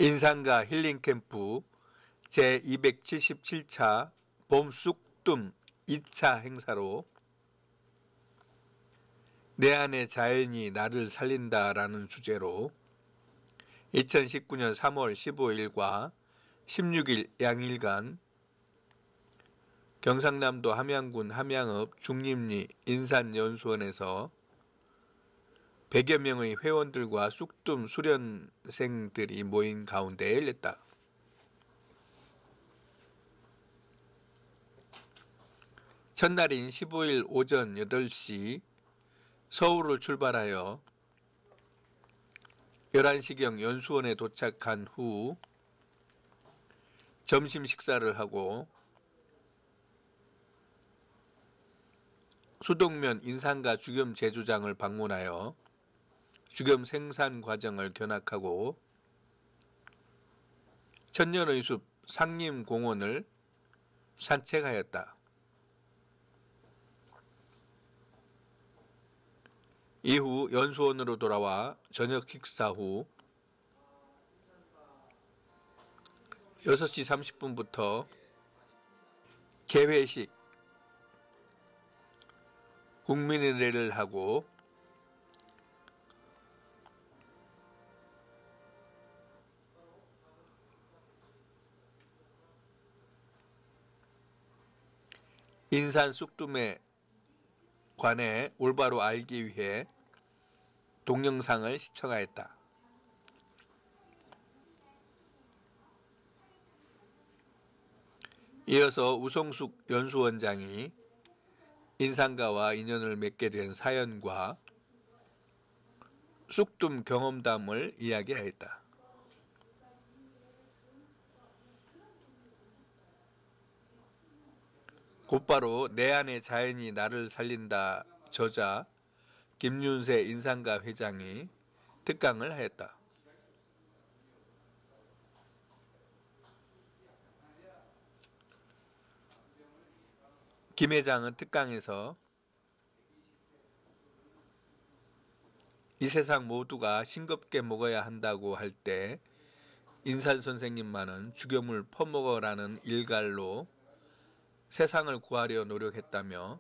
인상가 힐링캠프 제277차 봄쑥뜸 2차 행사로 내 안의 자연이 나를 살린다라는 주제로 2019년 3월 15일과 16일 양일간 경상남도 함양군 함양읍 중림리 인산연수원에서 100여 명의 회원들과 쑥뜸 수련생들이 모인 가운데 열렸다. 첫날인 15일 오전 8시 서울을 출발하여 11시경 연수원에 도착한 후 점심 식사를 하고 수동면 인상가 주겸 제조장을 방문하여 주겸 생산 과정을 견학하고 천년의 숲 상림공원을 산책하였다. 이후 연수원으로 돌아와 저녁 식사 후 6시 30분부터 개회식 국민의례를 하고 인산 쑥뜸에 관해 올바로 알기 위해 동영상을 시청하였다. 이어서 우성숙 연수원장이 인상가와 인연을 맺게 된 사연과 쑥뜸 경험담을 이야기하였다. 곧바로 내 안의 자연이 나를 살린다 저자 김윤세 인상가 회장이 특강을 하였다. 김 회장은 특강에서 이 세상 모두가 싱겁게 먹어야 한다고 할 때 인산 선생님만은 죽염을 퍼먹어라는 일갈로 세상을 구하려 노력했다며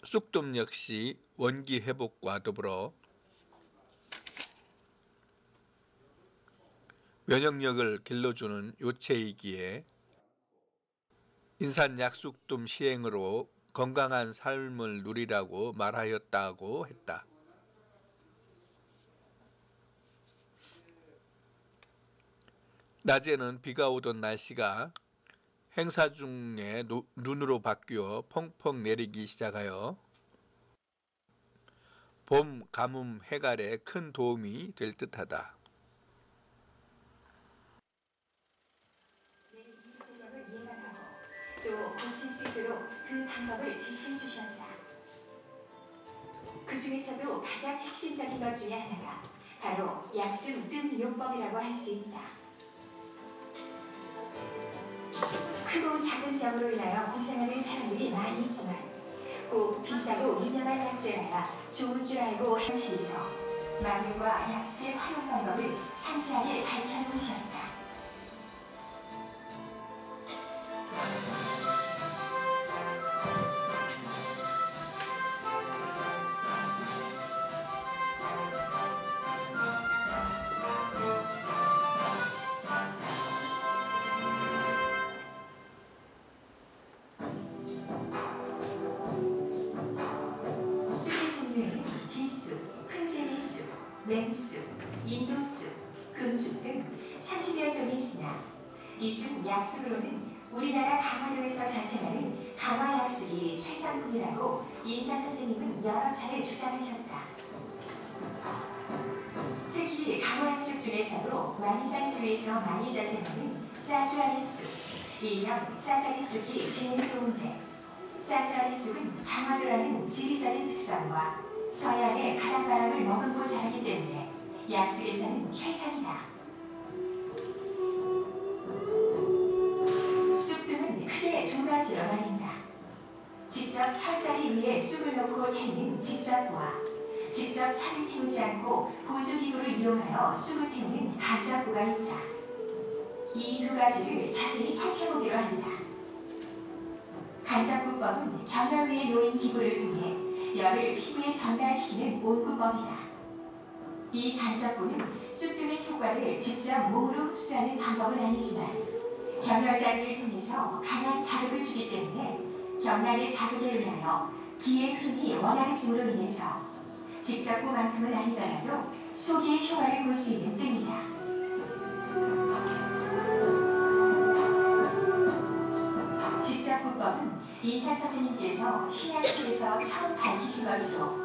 쑥뜸 역시 원기 회복과 더불어 면역력을 길러주는 요체이기에 인산 약쑥뜸 시행으로 건강한 삶을 누리라고 말하였다고 했다. 낮에는 비가 오던 날씨가 행사 중에 눈으로 바뀌어 펑펑 내리기 시작하여 봄 가뭄 해갈에 큰 도움이 될 듯하다. 내 기술력을 예방하고 또 고칠 수 있도록 그 방법을 제시해 주셨다. 그 중에서도 가장 핵심적인 것 중에 하나가 바로 약쑥뜸 요법이라고 할 수 있다. 크고 작은 병으로 인하여 고생하는 사람들이 많이 있지만 꼭 비싸고 유명한 약재라야 좋은 줄 알고 한 자리에서 마늘과 약수의 활용 방법을 상세하게 밝혀놓으셨다. 비쑥, 흔제비쑥, 맹쑥, 인도쑥, 금쑥 등 30여 종이 있으나 이 중 약쑥으로는 우리나라 강화도에서 자생하는 강화약쑥이 최상품이라고 인산 선생님은 여러 차례 주장하셨다. 특히 강화약쑥 중에서도 마니산 주위에서 많이 자생하는 사주아리쑥, 일명 사자리쑥이 제일 좋은데 사주아리쑥은 강화도라는 지리적인 특성과 서해안의 가랑바람을 머금고 자라기 때문에 약쑥에서는 최상이다. 쑥뜸은 크게 두 가지로 나뉜다. 직접 혈자리 위에 쑥을 놓고 태우는 직접과 직접 살을 태우지 않고 보조기구를 이용하여 쑥을 태우는 간접구가 있다. 이 두 가지를 자세히 살펴보기로 한다. 간접구법은 격열 위에 놓인 기구를 통해 열을 피부에 전달시키는 온구법이다. 이 간접구는 쑥 등의 효과를 직접 몸으로 흡수하는 방법은 아니지만 격열자리를 통해서 강한 자극을 주기 때문에 경락의 자극에 의하여 기의 흐름이 원활해짐으로 인해서 직접구만큼은 아니더라도 소기의 효과를 볼 수 있는 때입니다. 직접구법은 인산 선생님께서 신약책에서 처음 밝히신 것으로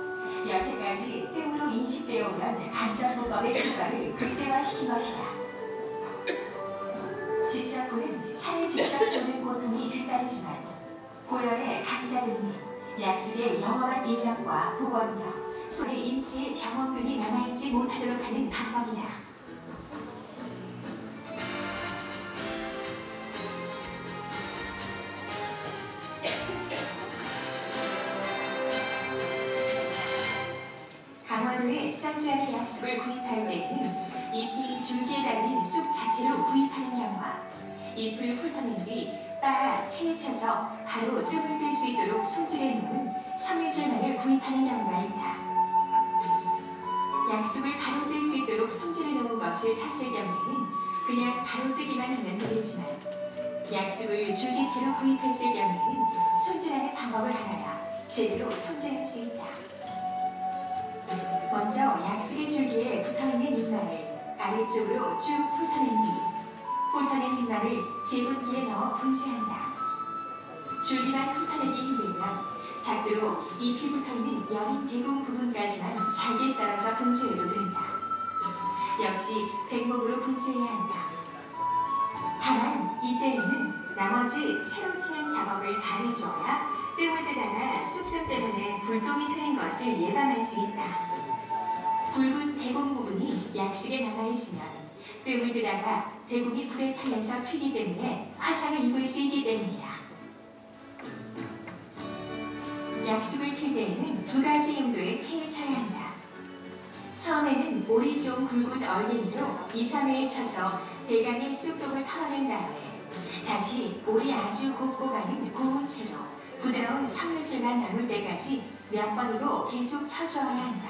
여태까지 뜸으로 인식되어 오던 간접구법의 효과를 극대화시킨 것이다. 직접구는 살을 직접 도는 고통이 뒤따르지만 고열의 각자등이 약술의 영험한 인력과 복원력, 소의 인체의 병원균이 남아있지 못하도록 하는 방법이다. 강원도의 쌍주암의 약숙을 구입할 때에는 잎이 줄기에 달린 쑥 자체로 구입하는 경우와 잎을 훑어낸 뒤 빻아 체에 쳐서 바로 뜸을 뜰 수 있도록 손질해 놓은 섬유질만을 구입하는 경우가 있다. 약숙을 바로 뜰 수 있도록 손질해 놓은 것을 샀을 경우에는 그냥 바로 뜨기만 하면 되겠지만 약숙을 줄기채로 구입했을 경우에는 손질하는 방법을 알아야 제대로 손질할 수 있다. 먼저 약숙의 줄기에 붙어있는 잎말을 아래쪽으로 쭉 훑어낸 뒤 훑어낸 잎말을 제분기에 넣어 분쇄한다. 줄기만 훑어내기 힘들면 작두로 잎이 붙어있는 여린 대궁 부분까지만 잘게 썰어서 분쇄해도 된다. 역시 백목으로 분쇄해야 한다. 다만 이때에는 나머지 채로 치는 작업을 잘해주어야 뜸을 뜨다가 쑥뜸 때문에 불똥이 튀는 것을 예방할 수 있다. 굵은 대궁 부분이 약숙에 남아있으면 뜸을 뜨다가 대궁이 불에 타면서 튀기 때문에 화상을 입을 수 있기 때문이다. 약숙을 칠 때에는 두 가지 용도의 체에 쳐야 한다. 처음에는 올이 좀 굵은 얼개미로 2, 3회에 쳐서 대강의 쑥독을 털어낸 다음에 다시 올이 아주 곱고 가는 고운 채로 부드러운 섬유질만 남을 때까지 몇 번이고 계속 쳐주어야 한다.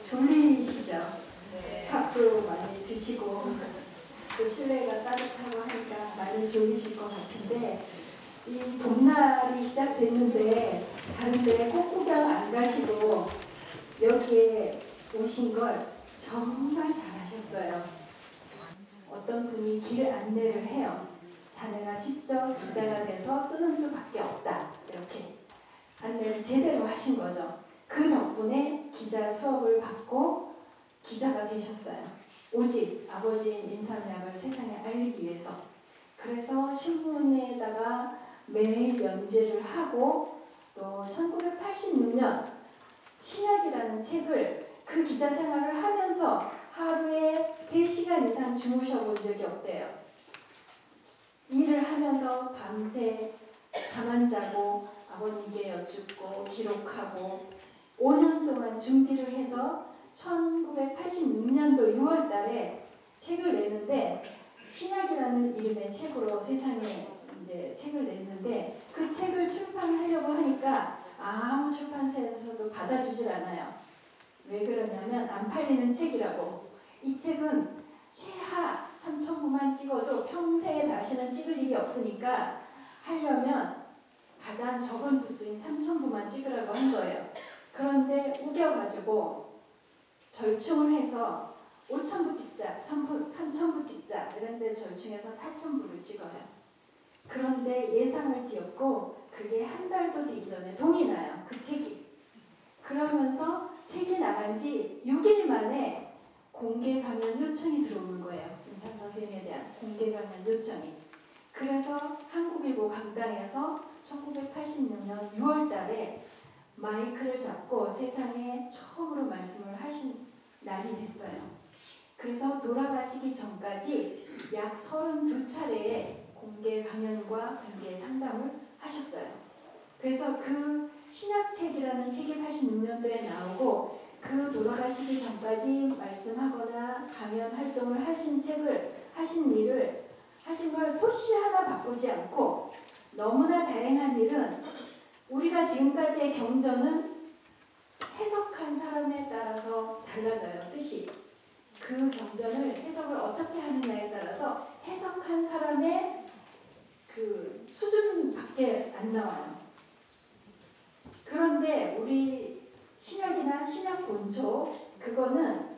졸리시죠? 밥도 많이 드시고 또 실내가 따뜻하고 하니까 많이 졸리실 것 같은데 이 봄날이 시작됐는데 다른데 꽃구경 안 가시고 여기에 오신 걸 정말 잘하셨어요. 어떤 분이 길 안내를 해요. 자네가 직접 기자가 돼서 쓰는 수밖에 없다. 이렇게 안내를 제대로 하신 거죠. 그 덕분에 기자 수업을 받고 기자가 되셨어요. 오직 아버지인 인삼약을 세상에 알리기 위해서. 그래서 신문에다가 매일 연재를 하고 또 1986년 신약이라는 책을 그 기자 생활을 하면서 하루에 3시간 이상 주무셔 본 적이 없대요. 일을 하면서 밤새 잠 안 자고 아버님께 여쭙고 기록하고 5년 동안 준비를 해서 1986년도 6월 달에 책을 내는데 신약이라는 이름의 책으로 세상에 이제 책을 냈는데 그 책을 출판하려고 하니까 아무 출판사에서도 받아주질 않아요. 왜 그러냐면 안 팔리는 책이라고. 이 책은 최하 3,000부만 찍어도 평생에 다시는 찍을 일이 없으니까 하려면 가장 적은 부수인 3,000부만 찍으라고 한 거예요. 그런데 우겨가지고 절충을 해서 5,000부 찍자, 3,000부 찍자 이런데 절충해서 4,000부를 찍어요. 그런데 예상을 뒤엎고 그게 한 달도 되기 전에 동이 나요. 그 책이. 그러면서 책이 나간 지 6일 만에 공개 강연 요청이 들어오는 거예요. 인삼 선생님에 대한 공개 강연 요청이. 그래서 한국일보 강당에서 1986년 6월 달에 마이크를 잡고 세상에 처음으로 말씀을 하신 날이 됐어요. 그래서 돌아가시기 전까지 약 32차례의 공개 강연과 공개 상담을 하셨어요. 그래서 그 신약책이라는 책이 86년도에 나오고 그 돌아가시기 전까지 말씀하거나 강연 활동을 하신 일을 하신 걸 토시 하나 바꾸지 않고 너무나 다양한 일은 우리가 지금까지의 경전은 해석한 사람에 따라서 달라져요. 뜻이. 그 경전을 해석을 어떻게 하느냐에 따라서 해석한 사람의 그 수준밖에 안 나와요. 그런데 우리 신약이나 신약 본초 그거는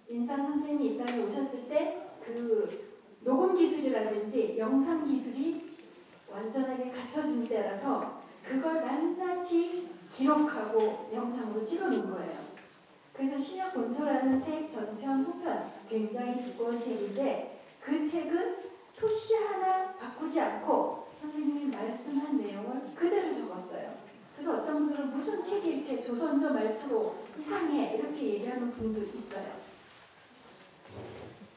인상 선생님이 이 땅에 오셨을 때 그 녹음 기술이라든지 영상 기술이 완전하게 갖춰진 때라서 그걸 낱낱이 기록하고 영상으로 찍어놓은 거예요. 그래서 신약 본초라는 책 전편 후편 굉장히 두꺼운 책인데 그 책은 토시 하나 바꾸지 않고 선생님이 말씀한 내용을 그대로 적었어요. 그래서 어떤 분들은 무슨 책이 이렇게 조선조 말투로 이상해 이렇게 얘기하는 분도 있어요.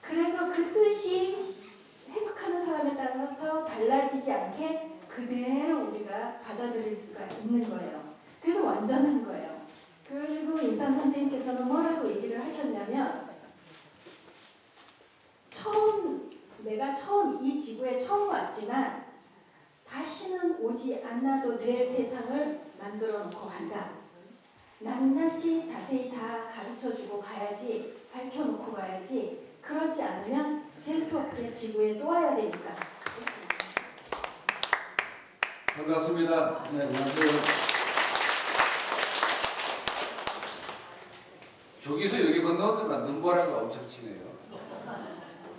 그래서 그 뜻이 해석하는 사람에 따라서 달라지지 않게 그대로 우리가 받아들일 수가 있는 거예요. 그래서 완전한 거예요. 그리고 인산 선생님께서는 뭐라고 얘기를 하셨냐면 내가 처음 이 지구에 처음 왔지만 다시는 오지 않아도 될 세상을 만들어 놓고 간다. 낱낱이 자세히 다 가르쳐주고 가야지, 밝혀놓고 가야지. 그렇지 않으면 재수없게 지구에 또 와야 되니까. 반갑습니다. 네, 안녕하세요. 저기서 여기 건너오더만 눈보라가 엄청 치네요.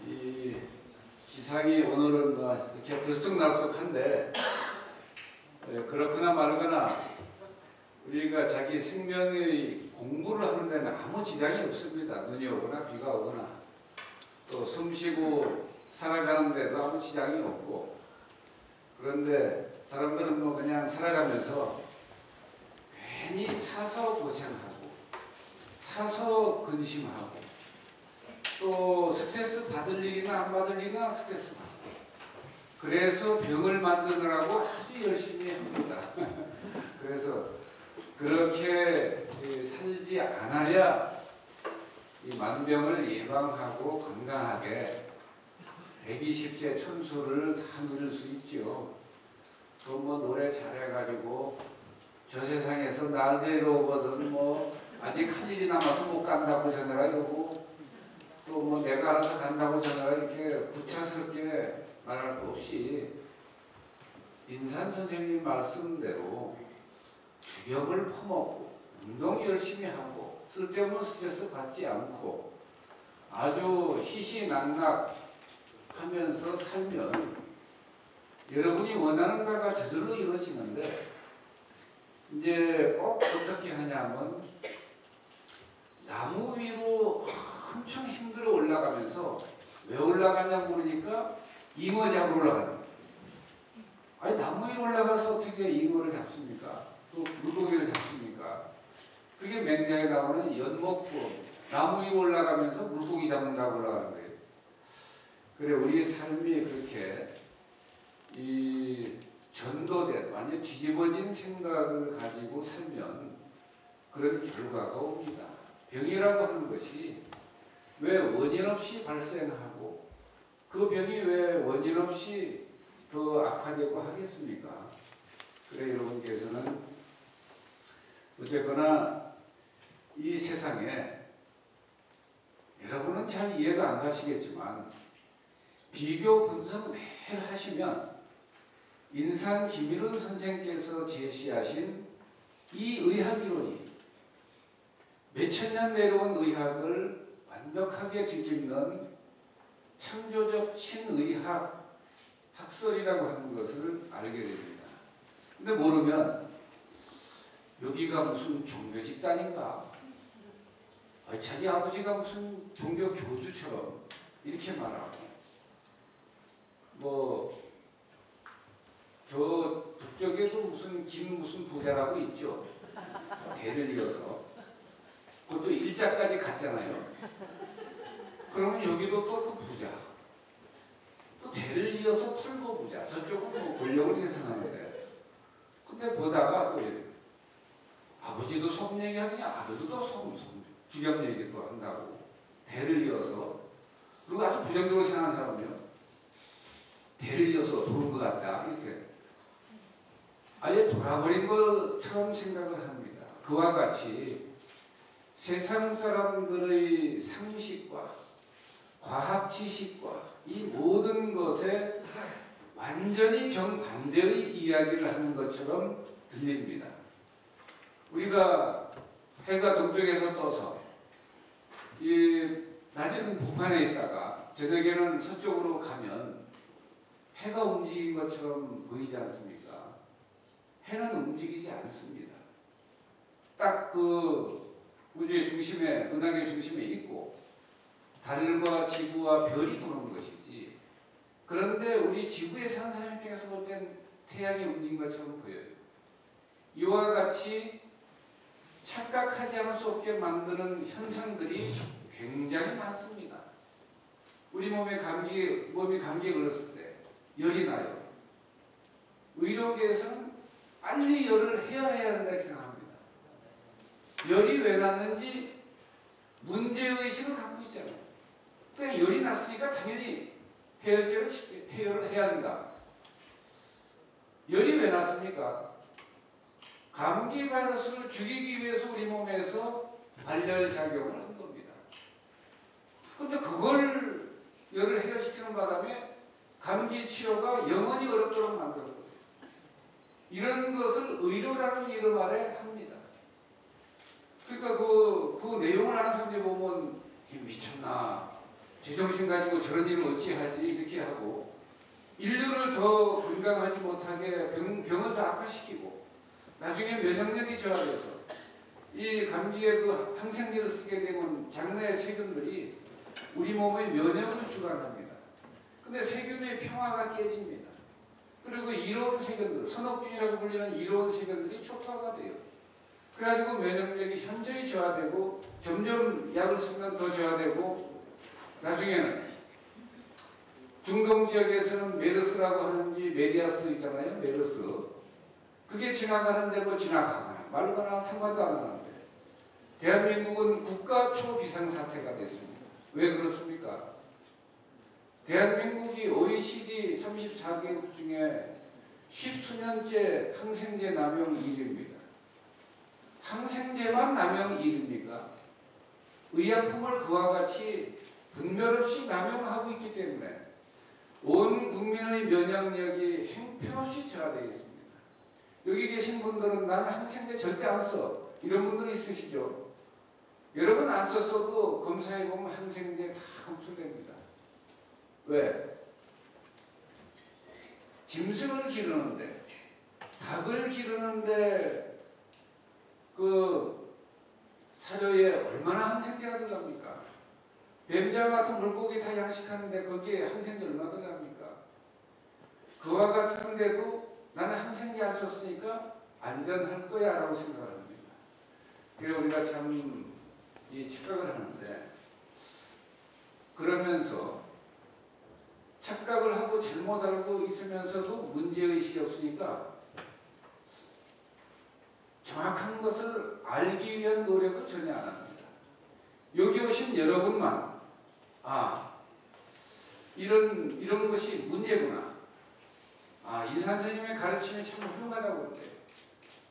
이 기상이 오늘은 이렇게 들쑥날쑥한데 그렇거나 말거나 우리가 자기 생명의 공부를 하는 데는 아무 지장이 없습니다. 눈이 오거나 비가 오거나 또 숨쉬고 살아가는 데도 아무 지장이 없고 그런데 사람들은 뭐 그냥 살아가면서 괜히 사서 고생하고 사서 근심하고 또 스트레스 받을 일이나 안 받을 일이나 스트레스 받고 그래서 병을 만드느라고 아주 열심히 합니다. 그래서 그렇게 살지 않아야 이 만병을 예방하고 건강하게 120세 천수를 다 누릴 수 있죠. 또 뭐 노래 잘해가지고 저 세상에서 나대로거든 뭐 아직 할 일이 남아서 못 간다고 생각하고 또 뭐 내가 알아서 간다고 생각하고 이렇게 구차스럽게 말할 것 없이 인산 선생님 말씀대로 주ገብ을 퍼먹고 운동 열심히 하고 쓸데없는 스트레스 받지 않고 아주 희희낙낙 하면서 살면 여러분이 원하는 바가 저절로 이루어지는데 이제 꼭 어떻게 하냐면 나무 위로 엄청 힘들어 올라가면서 왜 올라가냐고 그러니까 잉어 잡으러 올라가는 거예요. 아니 나무 위로 올라가서 어떻게 잉어를 잡습니까? 또 물고기를 잡습니까? 그게 맹자에 나오는 연목법. 나무 위로 올라가면서 물고기 잡는다고 올라가는 거예요. 그래 우리 삶이 그렇게 이 전도된 완전 뒤집어진 생각을 가지고 살면 그런 결과가 옵니다. 병이라고 하는 것이 왜 원인 없이 발생하고 그 병이 왜 원인 없이 더 악화되고 하겠습니까? 그래 여러분께서는 어쨌거나 이 세상에 여러분은 잘 이해가 안 가시겠지만 비교 분석 매일 하시면 인산 김일훈 선생께서 제시하신 이 의학이론이 몇천 년 내려온 의학을 완벽하게 뒤집는 창조적 신의학 학설이라고 하는 것을 알게 됩니다. 근데 모르면 여기가 무슨 종교 집단인가? 자기 아버지가 무슨 종교 교주처럼 이렇게 말하고 뭐 저 북쪽에도 무슨 김 무슨 부자라고 있죠. 대를 이어서 그것도 일자까지 갔잖아요. 그러면 여기도 또 그 부자 또 대를 이어서 털고 부자 저쪽은 뭐 권력을 계산하는데 근데 보다가 또 이래. 아버지도 소금 얘기하더니 아들도 또 소금 주겸 얘기도 한다고. 대를 이어서. 그리고 아주 부정적으로 생각하는 사람은요. 대를 이어서 도는 것 같다. 이렇게. 아예 돌아버린 것처럼 생각을 합니다. 그와 같이 세상 사람들의 상식과 과학 지식과 이 모든 것에 완전히 정반대의 이야기를 하는 것처럼 들립니다. 우리가 해가 동쪽에서 떠서 낮에는 북한에 있다가 저녁에는 서쪽으로 가면 해가 움직인 것처럼 보이지 않습니까? 해는 움직이지 않습니다. 딱 그 우주의 중심에, 은하계 중심에 있고 달과 지구와 별이 도는 것이지. 그런데 우리 지구에 사는 사람 입장에서 볼 땐 태양이 움직인 것처럼 보여요. 이와 같이 착각하지 않을 수 없게 만드는 현상들이 굉장히 많습니다. 우리 몸이 감기에 걸렸을 때 열이 나요. 의료계에서는 빨리 열을 해결해야 한다고 생각합니다. 열이 왜 났는지 문제의식을 갖고 있잖아요. 그러니까 열이 났으니까 당연히 해결을 해야 한다. 열이 왜 났습니까? 감기 바이러스를 죽이기 위해서 우리 몸에서 발열작용을 한 겁니다. 근데 그걸 열을 해결시키는 바람에 감기 치료가 영원히 어렵도록 만들었거든요. 이런 것을 의료라는 이름 아래 합니다. 그러니까 그 내용을 아는 사람들이 보면 미쳤나, 제정신 가지고 저런 일을 어찌하지 이렇게 하고 인류를 더 건강하지 못하게 병을 더 악화시키고 나중에 면역력이 저하돼서 이 감기에 그 항생제를 쓰게 되면 장내의 세균들이 우리 몸의 면역을 주관합니다. 근데 세균의 평화가 깨집니다. 그리고 이로운 세균들, 선업균이라고 불리는 이로운 세균들이 초토화가 돼요. 그래가지고 면역력이 현저히 저하되고 점점 약을 쓰면 더 저하되고 나중에는 중동 지역에서는 메르스라고 하는지 메리아스 있잖아요. 메르스. 그게 지나가는데 뭐 지나가거나 말거나 상관도 안 하는데 대한민국은 국가 초비상사태가 됐습니다. 왜 그렇습니까? 대한민국이 OECD 34개국 중에 10수년째 항생제 남용 1위입니다. 항생제만 남용 1위입니까? 의약품을 그와 같이 분별 없이 남용하고 있기 때문에 온 국민의 면역력이 형편없이 저하되어 있습니다. 여기 계신 분들은 나는 항생제 절대 안 써. 이런 분들이 있으시죠? 여러분 안 썼어도 검사해보면 항생제 다 검출됩니다. 왜? 짐승을 기르는데 닭을 기르는데 그 사료에 얼마나 항생제가 들어갑니까? 뱀장 같은 물고기 다 양식하는데 거기에 항생제 얼마나 들어갑니까? 그와 같은데도 나는 항생제 안 썼으니까 안전할 거야 라고 생각을 합니다. 그래서 우리가 참 이 착각을 하는데 그러면서 착각을 하고 잘못 알고 있으면서도 문제의식이 없으니까 정확한 것을 알기 위한 노력을 전혀 안 합니다. 여기 오신 여러분만 이런 것이 문제구나. 이 선생님의 가르침이 참 훌륭하다고 하는데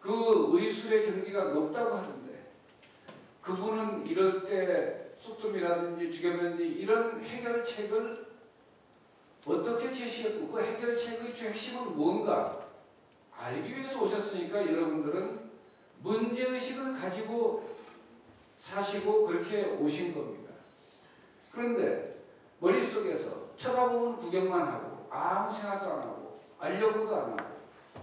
그 의술의 경지가 높다고 하던데 그분은 이럴 때 쑥뜸이라든지 주겸이라든지 이런 해결책을 어떻게 제시했고 그 해결책의 핵심은 뭔가 알기 위해서 오셨으니까 여러분들은 문제의식을 가지고 사시고 그렇게 오신 겁니다. 그런데 머릿속에서 쳐다보면 구경만 하고 아무 생각도 안 하고 알려고도 안 하고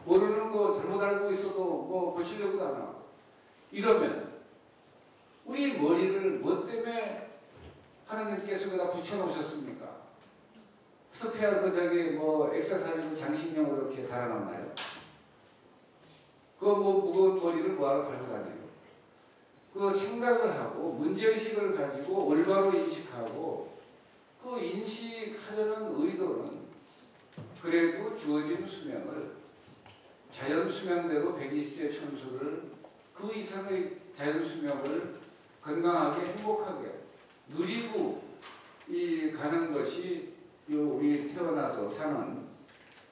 모르는 거 잘못 알고 있어도 뭐 고치려고도 안 하고 이러면 우리 머리를 뭐 때문에 하나님께서 여기다 붙여놓으셨습니까? 스페어 뭐 엑서사이즈 장식용으로 이렇게 달아놨나요? 그 뭐 무거운 머리를 뭐하러 달고 다녀요? 그 생각을 하고 문제의식을 가지고 올바로 인식하고 그 인식하려는 의도는 그래도 주어진 수명을 자연 수명대로 120세 천수를 그 이상의 자연 수명을 건강하게 행복하게 누리고 가는 것이 우리 태어나서 사는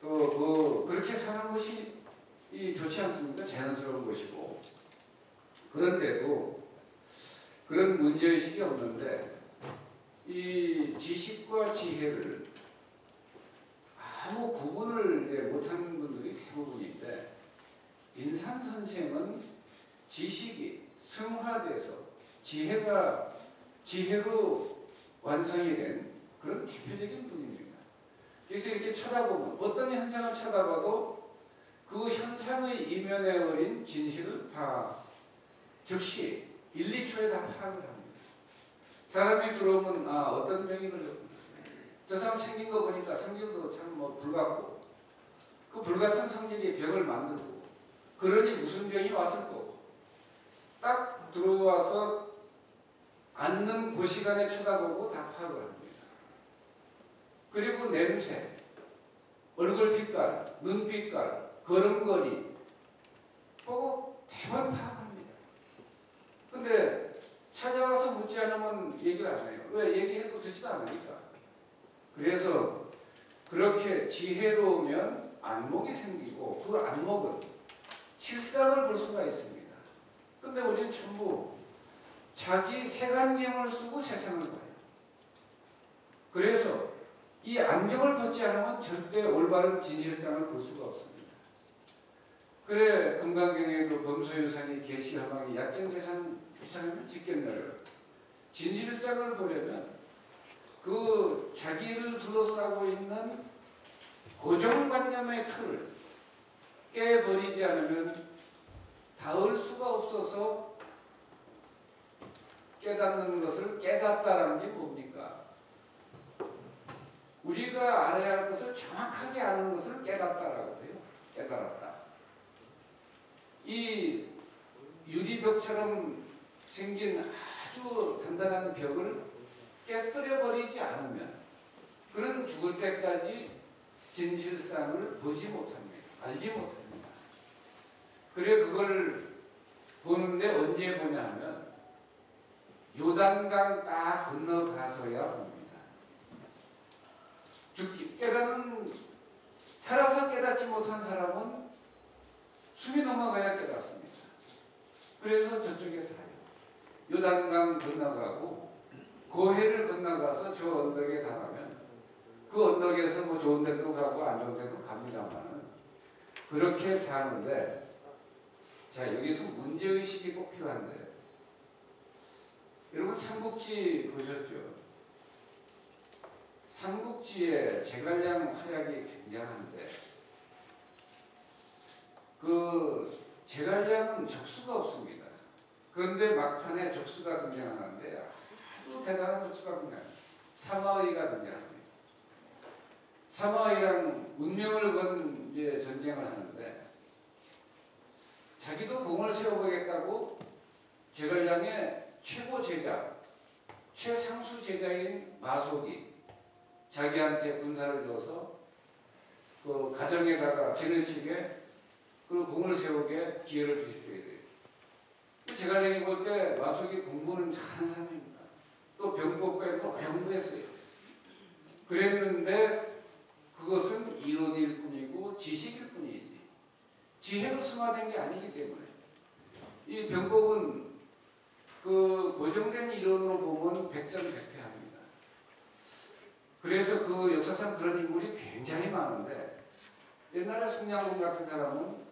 그렇게 사는 것이 좋지 않습니까? 자연스러운 것이고. 그런데도 그런 문제의식이 없는데 이 지식과 지혜를 아무 구분을 이제 못하는 분들이 대부분인데, 인산 선생은 지식이 승화돼서 지혜로 완성이 된 그런 대표적인 분입니다. 그래서 이렇게 쳐다보면 어떤 현상을 쳐다봐도 그 현상의 이면에 어린 진실을 다 즉시 1, 2초에 다 파악을 합니다. 사람이 들어오면 어떤 병이 걸렸구나. 저 사람 생긴 거 보니까 성질도 참 불같고 그 불같은 성질이 병을 만들고, 그러니 무슨 병이 왔을 거고, 딱 들어와서 앉는 그 시간에 쳐다보고 다 파악을 합니다. 그리고 냄새, 얼굴 빛깔, 눈빛깔, 걸음걸이 보고 대만 파악합니다. 근데 찾아와서 묻지 않으면 얘기를 안 해요. 왜? 얘기해도 듣지도 않으니까. 그래서 그렇게 지혜로우면 안목이 생기고, 그 안목은 실상을 볼 수가 있습니다. 근데 우리는 전부 자기 색안경을 쓰고 세상을 봐요. 그래서 이 안경을 벗지 않으면 절대 올바른 진실상을 볼 수가 없습니다. 그래 금강경에도 범소유산이 계시하방이 약정재산 비상하면 직견멸을, 진실상을 보려면 그 자기를 둘러싸고 있는 고정관념의 틀을 깨버리지 않으면 닿을 수가 없어서 깨닫는 것을 깨닫다라는 게 뭡니까? 우리가 알아야 할 것을 정확하게 아는 것을 깨닫다라고 해요. 깨달았다. 이 유리벽처럼 생긴 아주 단단한 벽을 깨뜨려 버리지 않으면 그런 죽을 때까지 진실상을 보지 못합니다. 알지 못합니다. 그래 그걸 보는데 언제 보냐 하면 요단강 딱 건너가서야 봅니다. 살아서 깨닫지 못한 사람은 숨이 넘어가야 깨닫습니다. 그래서 저쪽에 가요. 요단강 건너가고 고해를 건너가서 저 언덕에 가면 그 언덕에서 뭐 좋은 데도 가고 안 좋은 데도 갑니다만은 그렇게 사는데, 자 여기서 문제의식이 꼭 필요한데, 여러분 삼국지 보셨죠? 삼국지에 제갈량 활약이 굉장한데 그 제갈량은 적수가 없습니다. 그런데 막판에 적수가 등장하는데 아주 대단한 적수가 등장합니다. 사마의가 등장합니다. 사마의랑 운명을 건 이제 전쟁을 하는데 자기도 공을 세워보겠다고 제갈량의 최고 제자, 최상수 제자인 마속이 자기한테 군사를 줘서 그 가정에다가 진을 치게 그 공을 세우게 기회를 주십시오. 제갈량이 볼 때 마속이 공부는 잘하는 사람입니다. 또 병법과에도 오래 공부했어요. 그랬는데 그것은 이론일 뿐이고 지식일 뿐이지 지혜로 승화된 게 아니기 때문에 이 병법은 그 고정된 이론으로 보면 백전백패합니다. 그래서 그 역사상 그런 인물이 굉장히 많은데, 옛날에 송량공 같은 사람은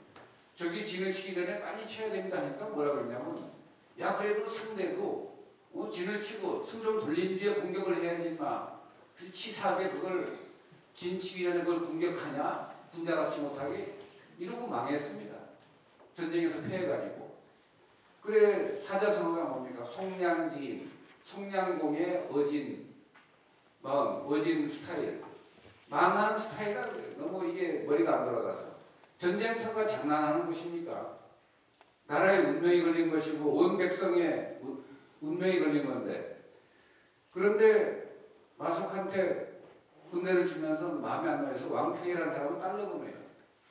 저기 진을 치기 전에 빨리 쳐야 됩니다 하니까 뭐라고 했냐면, 야 그래도 상대도 진을 치고 숨 좀 돌린 뒤에 공격을 해야지 마. 치사하게 그걸 진 치기 전에 그걸 공격하냐? 군자답지 못하게 이러고 망했습니다. 전쟁에서 패해가지고. 그래 사자성어가 뭡니까? 송량지인, 송량공의 어진 마음, 어진 스타일, 망하는 스타일이라고 그래요. 너무 이게 머리가 안 돌아가서. 전쟁터가 장난하는 곳입니까? 나라의 운명이 걸린 것이고 온 백성의 운명이 걸린 건데, 그런데 마속한테 군대를 주면서 마음에 안 들어서 왕평이라는 사람을 딸려보내요.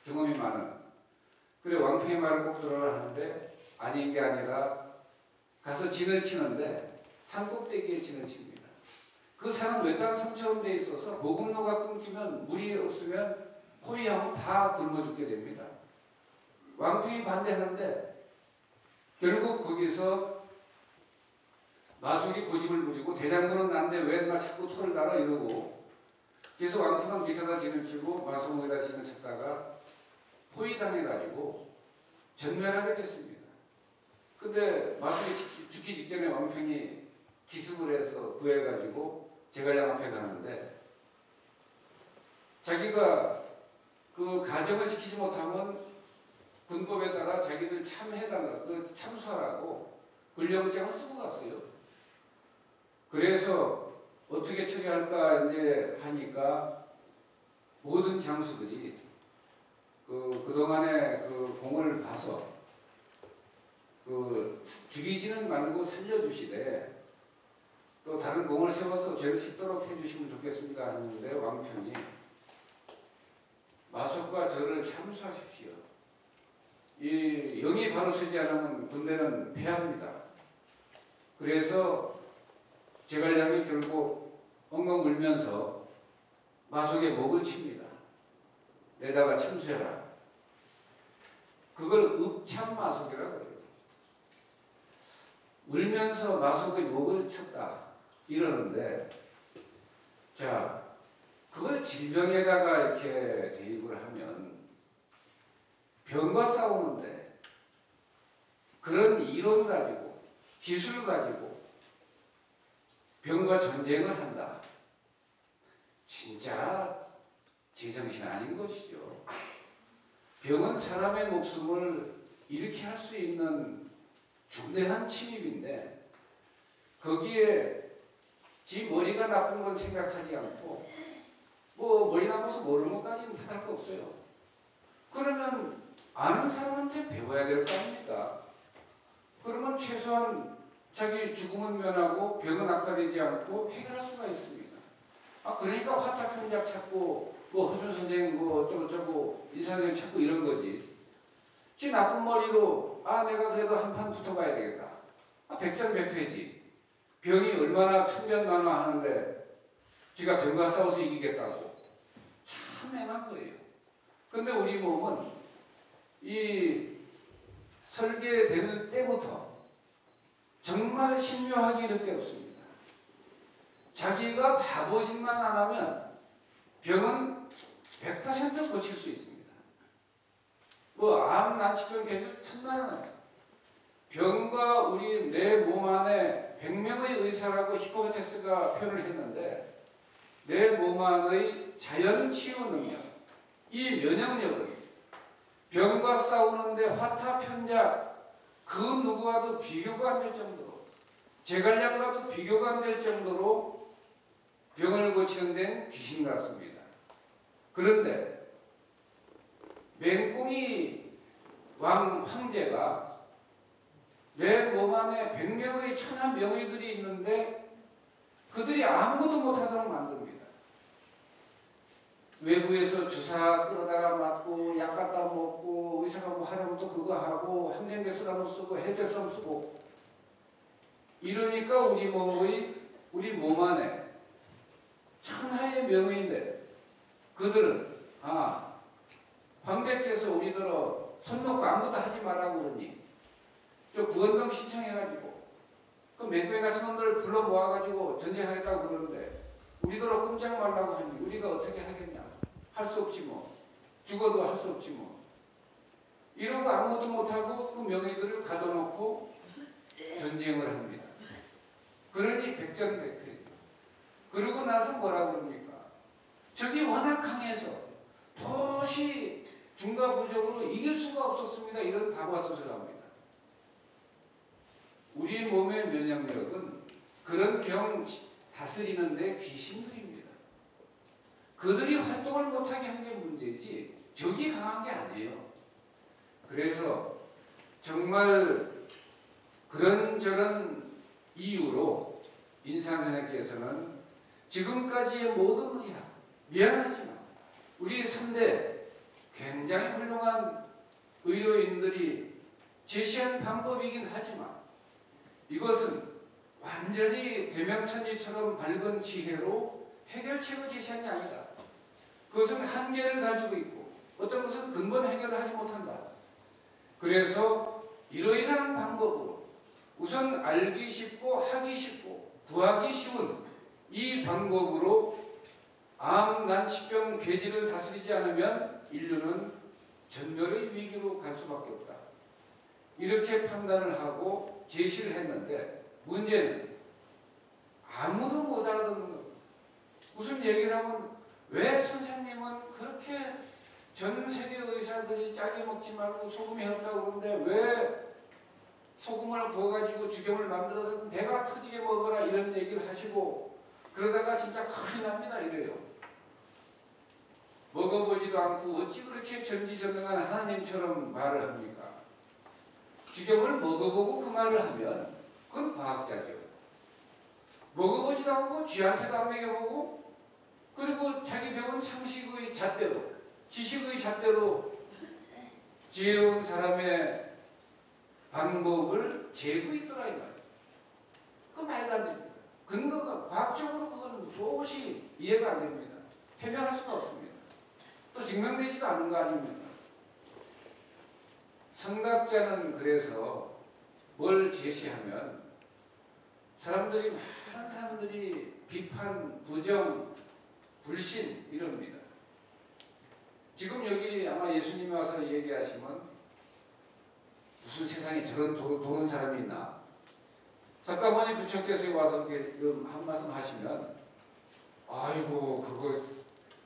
경험이 많은. 그래 왕팽이 말을 꼭 들어라 하는데 아닌 게 아니라 가서 진을 치는데 산 꼭대기에 진을 칩니다. 그 산은 외딴 섬처럼 돼 있어서 보급로가 끊기면 물이 없으면 포위하면 다 굶어 죽게 됩니다. 왕팽이 반대하는데 결국 거기서 마숙이 고집을 부리고 대장군은 난데 왜 나 자꾸 토를 달아 이러고 그래서 왕팽은 밑에다 진을 치고 마숙은 거기다 진을 쳤다가 포위당해가지고 전멸하게 됐습니다. 근데 마숙이 죽기 직전에 왕팽이 기습을 해서 구해가지고 제갈량 앞에 가는데 자기가 그 가정을 지키지 못하면 군법에 따라 자기들 참해달라, 참수하라고 군령장을 쓰고 갔어요. 그래서 어떻게 처리할까 이제 하니까 모든 장수들이 그동안의 그 공을 봐서 죽이지는 말고 살려주시되 또 다른 공을 세워서 죄를 씻도록 해주시면 좋겠습니다 하는데 왕편이 마숙과 저를 참수하십시오. 이 영이 바로 서지 않으면 군대는 패합니다. 그래서 제갈량이 결국 엉엉 울면서 마숙의 목을 칩니다. 내다가 참수해라. 그걸 읍참마숙이라고 그래요. 울면서 마숙의 목을 쳤다 이러는데 자 그걸 질병에다가 이렇게 대입을 하면 병과 싸우는데 그런 이론 가지고 기술 가지고 병과 전쟁을 한다. 진짜 제정신 아닌 것이죠. 병은 사람의 목숨을 잃게 할 수 있는 중대한 침입인데 거기에 지 머리가 나쁜 건 생각하지 않고 뭐 머리 나빠서 모르는 것까지는 탓할 거 없어요. 그러면 아는 사람한테 배워야 될 거 아닙니까? 그러면 최소한 자기 죽음은 면하고 병은 악화되지 않고 해결할 수가 있습니다. 그러니까 화타편작 찾고 뭐 허준 선생 뭐 어쩌고저쩌고 인사 선생 찾고 이런 거지. 지 나쁜 머리로 내가 그래도 한판 붙어가야 되겠다. 백전백패지. 병이 얼마나 천변만화하는데 지가 병과 싸워서 이기겠다고. 참 행한 거예요. 근데 우리 몸은 이 설계될 때부터 정말 신묘하게 이럴 데 없습니다. 자기가 바보짓만 안 하면 병은 100% 고칠 수 있습니다. 암 난치병 계획 천만원이에요. 병과 우리 내 몸 안에 100명의 의사라고 히포크라테스가 표현을 했는데 내 몸 안의 자연 치유 능력, 이 면역력은 병과 싸우는데 화타편작 그 누구와도 비교가 안 될 정도로 제갈량과도 비교가 안 될 정도로 병을 고치는 데는 귀신 같습니다. 그런데 맹꽁이 황제가 내 몸 안에 100명의 천하 명의들이 있는데 그들이 아무것도 못하도록 만듭니다. 외부에서 주사 끌어다가 맞고 약 갖다 먹고 의사가 뭐 하려면 또 그거 하고 항생제수라면 쓰고 해제성 쓰고 이러니까 우리 몸 안에 천하의 명의인데 그들은 황제께서 우리들어 손 놓고 아무것도 하지 말라고 그러니 저 구원병 신청해가지고 그 맹꽁이 같은 놈들 불러 모아가지고 전쟁하겠다고 그러는데 우리들어 꼼짝 말라고 하니 우리가 어떻게 하겠냐. 할 수 없지 뭐. 죽어도 할 수 없지 뭐. 이러고 아무것도 못하고 그 명의들을 가둬놓고 전쟁을 합니다. 그러니 백전백패. 그러고 나서 뭐라고 그럽니까? 적이 워낙 강해서 도시 중과부적으로 이길 수가 없었습니다. 이런 바보짓을 합니다. 우리 몸의 면역력은 그런 병 다스리는데 귀신들입니다. 그들이 활동을 못하게 한 게 문제지 적이 강한 게 아니에요. 그래서 정말 그런저런 이유로 인산선생께서는 지금까지의 모든 의학, 미안하지만 우리 3대 굉장히 훌륭한 의료인들이 제시한 방법이긴 하지만 이것은 완전히 대명천지처럼 밝은 지혜로 해결책을 제시한 게 아니다. 그것은 한계를 가지고 있고 어떤 것은 근본 해결을 하지 못한다. 그래서 이러이러한 방법으로 우선 알기 쉽고 하기 쉽고 구하기 쉬운 이 방법으로 암, 난치병, 괴질을 다스리지 않으면 인류는 전멸의 위기로 갈 수밖에 없다. 이렇게 판단을 하고 제시를 했는데 문제는 아무도 못 알아듣는 겁니다. 무슨 얘기를 하면 왜 선생님은 그렇게 전 세계 의사들이 짜게 먹지 말고 소금이 해롭다고 그러는데 왜 소금을 구워가지고 죽염을 만들어서 배가 터지게 먹어라 이런 얘기를 하시고 그러다가 진짜 큰일 납니다 이래요. 먹어보지도 않고 어찌 그렇게 전지전능한 하나님처럼 말을 합니까? 죽염을 먹어보고 그 말을 하면 그건 과학자죠. 먹어보지도 않고 쥐한테도 안 먹여보고 그리고 자기 배운 상식의 잣대로 지식의 잣대로 지혜로운 사람의 방법을 재고 있더라 이 말이에요. 그 말도 안 됩니다. 근거가 과학적으로 그건 도무지 이해가 안 됩니다. 해명할 수가 없습니다. 또 증명되지도 않은 거 아닙니까? 성각자는 그래서 뭘 제시하면 많은 사람들이 비판, 부정, 불신 이럽니다. 지금 여기 아마 예수님이 와서 얘기하시면 무슨 세상에 저런 도는 사람이 있나? 석가모니 부처께서 와서 이렇게 한 말씀 하시면 아이고 그거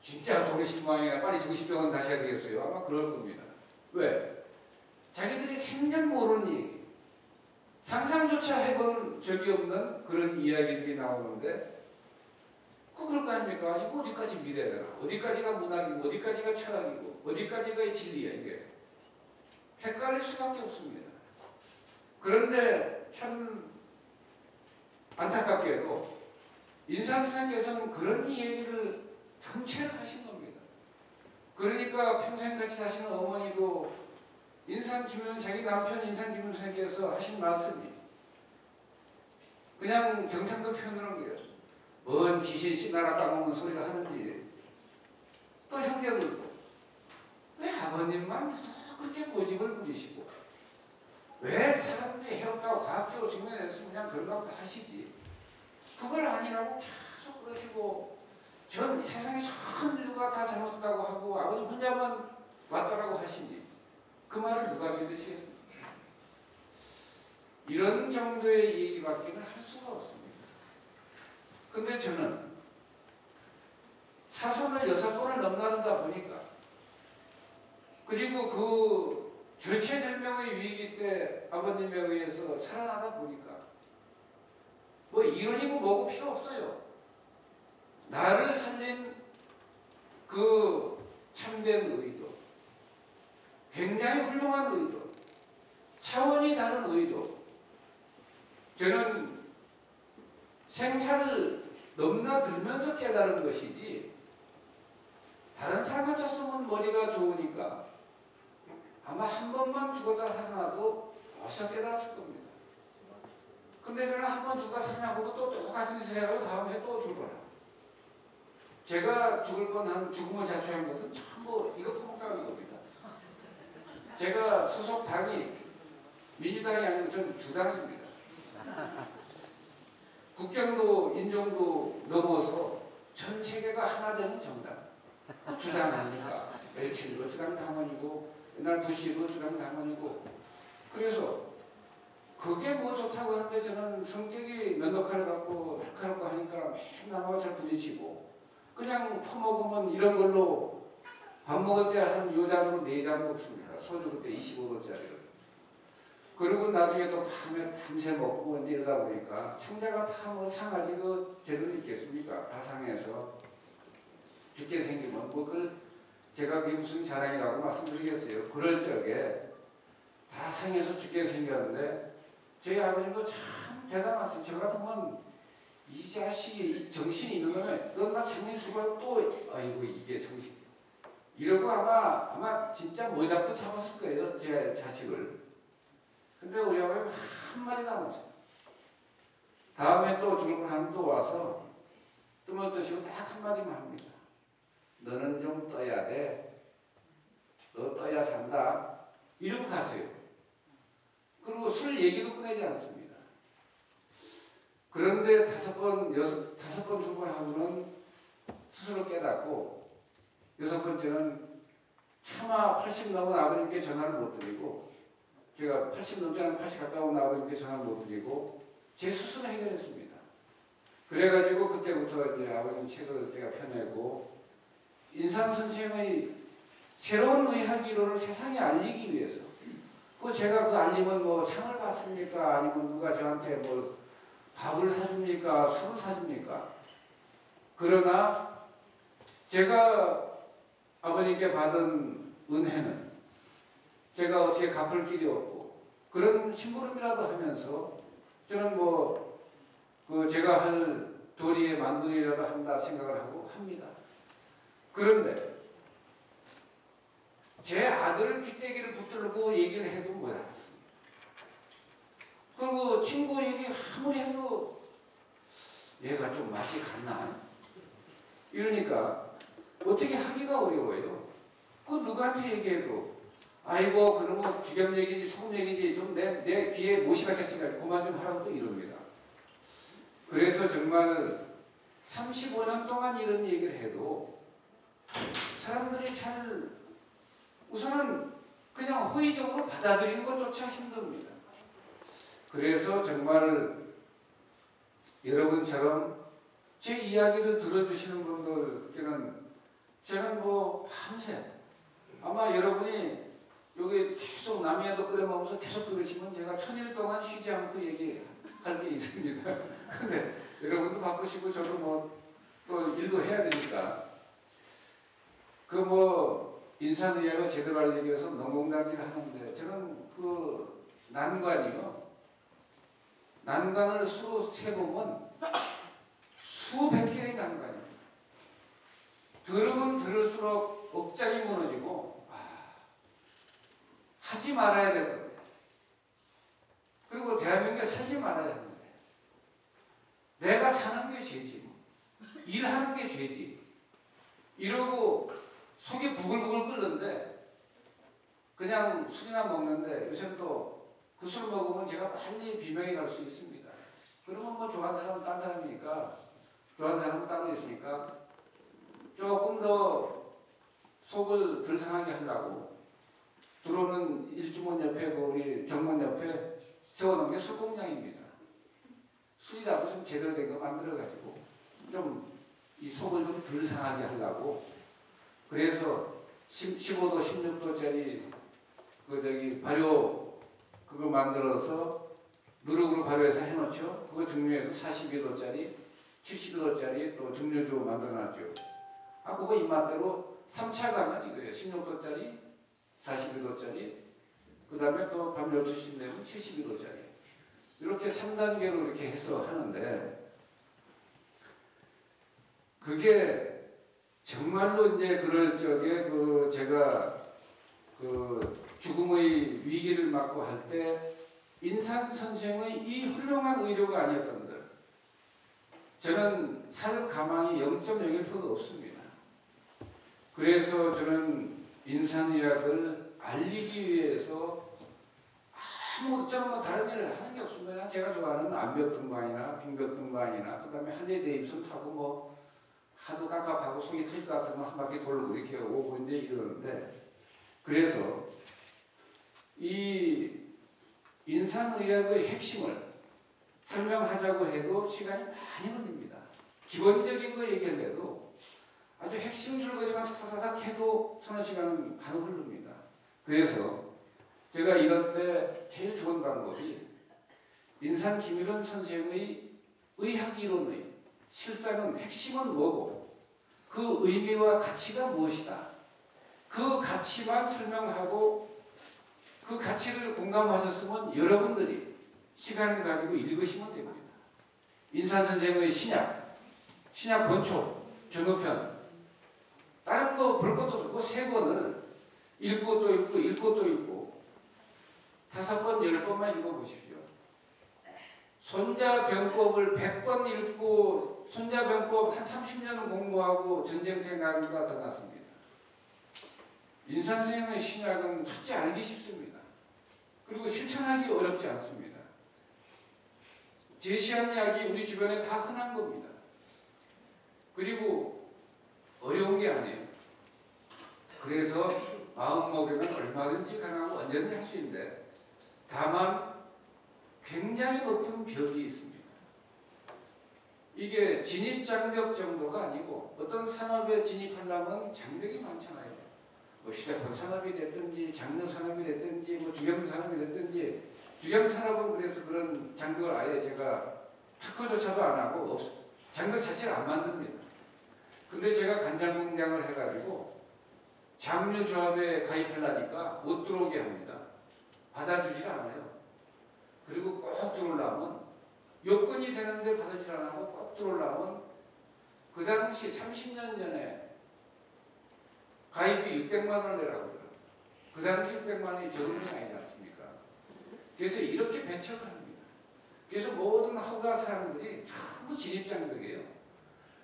진짜 도르신 모양이나 빨리 정신병원 가셔야 되겠어요. 아마 그럴 겁니다. 왜? 자기들이 생전 모르는 얘기 상상조차 해본 적이 없는 그런 이야기들이 나오는데 그럴 거 아닙니까? 이거 어디까지 미래야? 어디까지가 문학이고 어디까지가 철학이고 어디까지가 진리야 이게 헷갈릴 수밖에 없습니다. 그런데 참 안타깝게도 인산선생께서는 그런 얘기를 전체를 하신 겁니다. 그러니까 평생 같이 사시는 어머니도 자기 남편 인산김윤선생께서 하신 말씀이 그냥 경상도 표현을 한 거예요. 뭔 귀신 씨나라 까먹는 소리를 하는지. 또 형제들도 왜 아버님만 그렇게 고집을 부리시고 왜 사람들이 해롭다고 과학적으로 증명해서 그냥 그런가 보다 하시지. 그걸 아니라고 계속 그러시고 전 세상에 전 인류가 다 잘못했다고 하고 아버님 혼자만 맞다라고 하시니 그 말을 누가 믿으시겠습니까? 이런 정도의 얘기밖에는 할 수가 없습니다. 근데 저는 사선을 6번을 넘나들다 보니까 그리고 그 절체절명의 위기 때 아버님에 의해서 살아나다 보니까 뭐 이론이고 뭐고 필요 없어요. 나를 살린 그 참된 의도, 굉장히 훌륭한 의도, 차원이 다른 의도. 저는 생사를 넘나들면서 깨달은 것이지 다른 사람 같았으면 머리가 좋으니까 아마 한 번만 죽었다 살아나도 벌써 깨달았을 겁니다. 근데 저는 한 번 죽었다 살아나고도 또 똑같은 생각으로 다음 해에 또 죽을 거라. 제가 죽을 뻔한 죽음을 자초한 것은 전부 이거 퍼먹다는 겁니다. 제가 소속 당이 민주당이 아니고 저는 주당입니다. 국경도 인종도 넘어서 전 세계가 하나 되는 정당. 주당 아닙니까? 멜칠도 주당 당원이고 옛날 부시도 주당 당원이고 그래서 그게 뭐 좋다고 하는데 저는 성격이 면도칼을 갖고 날카롭고 하니까 맨날 남하고 잘 부딪히고 그냥 퍼먹으면 이런 걸로 밥 먹을 때 한 요 잔으로 4잔 먹습니다. 소주 그때 25도짜리를. 그리고 나중에 또 밤새 먹고 이제 이러다 보니까 청자가 다 뭐 상하지 그 제대로 있겠습니까? 다 상해서 죽게 생기면 뭐 제가 그게 무슨 자랑이라고 말씀드리겠어요. 그럴 적에 다 상해서 죽게 생겼는데 저희 아버님도 참 대단하세요. 저 같으면 이 자식이 이 정신이 있는 거면 넌 나 작년에 죽어야 또 아이고 이게 정신 이러고 아마 진짜 모잡도 잡았을 거예요. 제 자식을. 근데 우리 아버지 한마디도 안 하죠. 다음에 또 죽을 뻔하면 또 와서 뜸을 뜨시고 딱 한마디만 합니다. 너는 좀 떠야 돼. 너 떠야 산다. 이러고 가세요. 그리고 술 얘기도 꺼내지 않습니다. 그런데 다섯 번 죽고 하고는 스스로 깨닫고, 여섯 번째는 차마 80 넘은 아버님께 전화를 못 드리고, 제가 80 넘지 않은 80 가까운 아버님께 전화를 못 드리고 제 스스로 해결했습니다. 그래가지고 그때부터 이제 아버님 책을 제가 펴내고 인산 선생의 새로운 의학 이론을 세상에 알리기 위해서, 제가 그 알리면 뭐 상을 받습니까? 아니면 누가 저한테 뭐 밥을 사줍니까? 술을 사줍니까? 그러나 제가 아버님께 받은 은혜는 제가 어떻게 갚을 길이 없고, 그런 심부름이라도 하면서 저는 제가 할 도리에 만두리라도 한다 생각을 하고 합니다. 그런데 제 아들 귀때기를 붙들고 얘기를 해도 몰랐습니다. 그리고 친구 얘기 아무리 해도 얘가 좀 맛이 갔나? 이러니까 어떻게 하기가 어려워요. 누구한테 얘기해도 아이고 그런 거 주겸 얘기지 소금 얘기지 좀 내 귀에 못이 박혔으니까 그만 좀 하라고 또 이럽니다. 그래서 정말 35년 동안 이런 얘기를 해도 사람들이 우선은 그냥 호의적으로 받아들이는 것조차 힘듭니다. 그래서 정말 여러분처럼 제 이야기를 들어주시는 분들께는 저는 밤새 아마 여러분이 여기 계속 남이야도 끓여 먹으면서 계속 들으시면 제가 1000일 동안 쉬지 않고 얘기할 게 있습니다. 근데 여러분도 바쁘시고 저도 또 일도 해야 되니까 인산의학을 제대로 알리기 위해서 농공단지를 하는데 저는 난관을 세보면 수백 개의 난관입니다. 들으면 들을수록 억장이 무너지고 하지 말아야 될 건데, 그리고 대한민국에 살지 말아야 하는데 내가 사는 게 죄지, 일하는 게 죄지 이러고 속이 부글부글 끓는데 그냥 술이나 먹는데, 요새는 또 그 술 먹으면 제가 빨리 비명이 갈 수 있습니다. 그러면 좋아하는 사람은 딴 사람이니까, 좋아하는 사람은 따로 있으니까 조금 더 속을 덜 상하게 하려고 들어오는 일주문 옆에 우리 정문 옆에 세워놓은 게 술공장입니다. 술이라도 좀 제대로 된 거 만들어가지고 좀 이 속을 좀 덜 상하게 하려고, 그래서 15도, 16도짜리 발효 그거 만들어서 누룩으로 발효해서 해놓죠. 그거 증류해서 42도짜리, 72도짜리 또 증류주 만들어놨죠. 그거 입맛대로 3차 가면 이거예요. 16도짜리, 42도짜리, 그 다음에 또 밤 12시 되면 72도짜리. 이렇게 3단계로 이렇게 해서 하는데, 그게 정말로 이제 그럴 적에 제가 죽음의 위기를 맞고 할 때 인산 선생의 이 훌륭한 의료가 아니었던들 저는 살 가망이 0.01%도 없습니다. 그래서 저는 인산의학을 알리기 위해서 저는 다른 일을 하는 게 없습니다. 제가 좋아하는 암벽등반이나 빙벽등반이나 그 다음에 한해 대입선 타고 하도 깝깝하고 속이 터질 것 같으면 한 바퀴 돌고 이렇게 오고 이제 이러는데, 그래서 이 인산의학의 핵심을 설명하자고 해도 시간이 많이 걸립니다. 기본적인 거 얘기해도 아주 핵심 줄거지만 타다닥 해도 서너 시간은 바로 흐릅니다. 그래서 제가 이럴 때 제일 좋은 방법이 인산 김일원 선생의 의학 이론의 실상은 핵심은 뭐고 그 의미와 가치가 무엇이다. 그 가치만 설명하고 그 가치를 공감하셨으면 여러분들이 시간을 가지고 읽으시면 됩니다. 인산 선생의 신약 본초, 전후편 다른 거 볼 것도 없고 세 권을 읽고 또 읽고 읽고 또 읽고 5번, 10번만 읽어보십시오. 손자병법을 100번 읽고 손자병법 한 30년 공부하고 전쟁터에 나간 것보다 더 낫습니다. 인산선생의 신약은 첫째 알기 쉽습니다. 그리고 실천하기 어렵지 않습니다. 제시한 이야기 우리 주변에 다 흔한 겁니다. 그리고 어려운 게 아니에요. 그래서 마음 먹으면 얼마든지 가능하고 언제든지 할 수 있는데 다만 굉장히 높은 벽이 있습니다. 이게 진입장벽 정도가 아니고 어떤 산업에 진입하려면 장벽이 많잖아요. 뭐 휴대폰 산업이 됐든지 장려 산업이 됐든지 뭐 주경 산업이 됐든지 주경 산업은 그래서 그런 장벽을 아예 제가 특허조차도 안 하고 장벽 자체를 안 만듭니다. 근데 제가 간장 공장을 해가지고 장류조합에 가입하려니까 못 들어오게 합니다. 받아주질 않아요. 그리고 꼭 들어오려면 요건이 되는데 받아주질 안 하고 꼭 들어오려면 그 당시 30년 전에 가입비 600만 원을 내라고 그래요. 그 당시 600만 원이 적은 게 아니지 않습니까? 그래서 이렇게 배척을 합니다. 그래서 모든 허가 사람들이 전부 진입장벽이에요.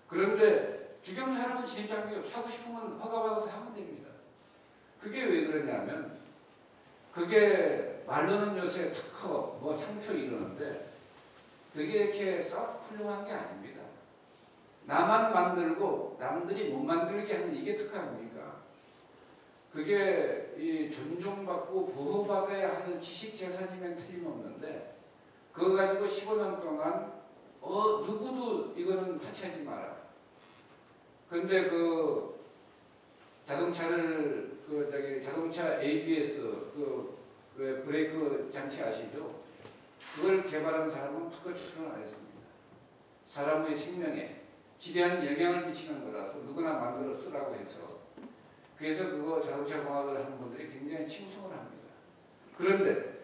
그런데 주경산업은 진입장벽이 없어. 하고 싶으면 허가받아서 하면 됩니다. 그게 왜 그러냐면 그게 말로는 요새 특허, 뭐 상표 이러는데 그게 이렇게 썩 훌륭한 게 아닙니다. 나만 만들고 남들이 못 만들게 하는 이게 특허 아닙니까? 그게 이 존중받고 보호받아야 하는 지식재산이면 틀림없는데 그거 가지고 15년 동안 누구도 이거는 터치하지 마라. 그런데 그 자동차를 자동차 ABS 왜 브레이크 장치 아시죠? 그걸 개발한 사람은 특허 출원을 안 했습니다. 사람의 생명에 지대한 영향을 미치는 거라서 누구나 만들어 쓰라고 해서 그래서 그거 자동차 공학을 하는 분들이 굉장히 칭송을 합니다. 그런데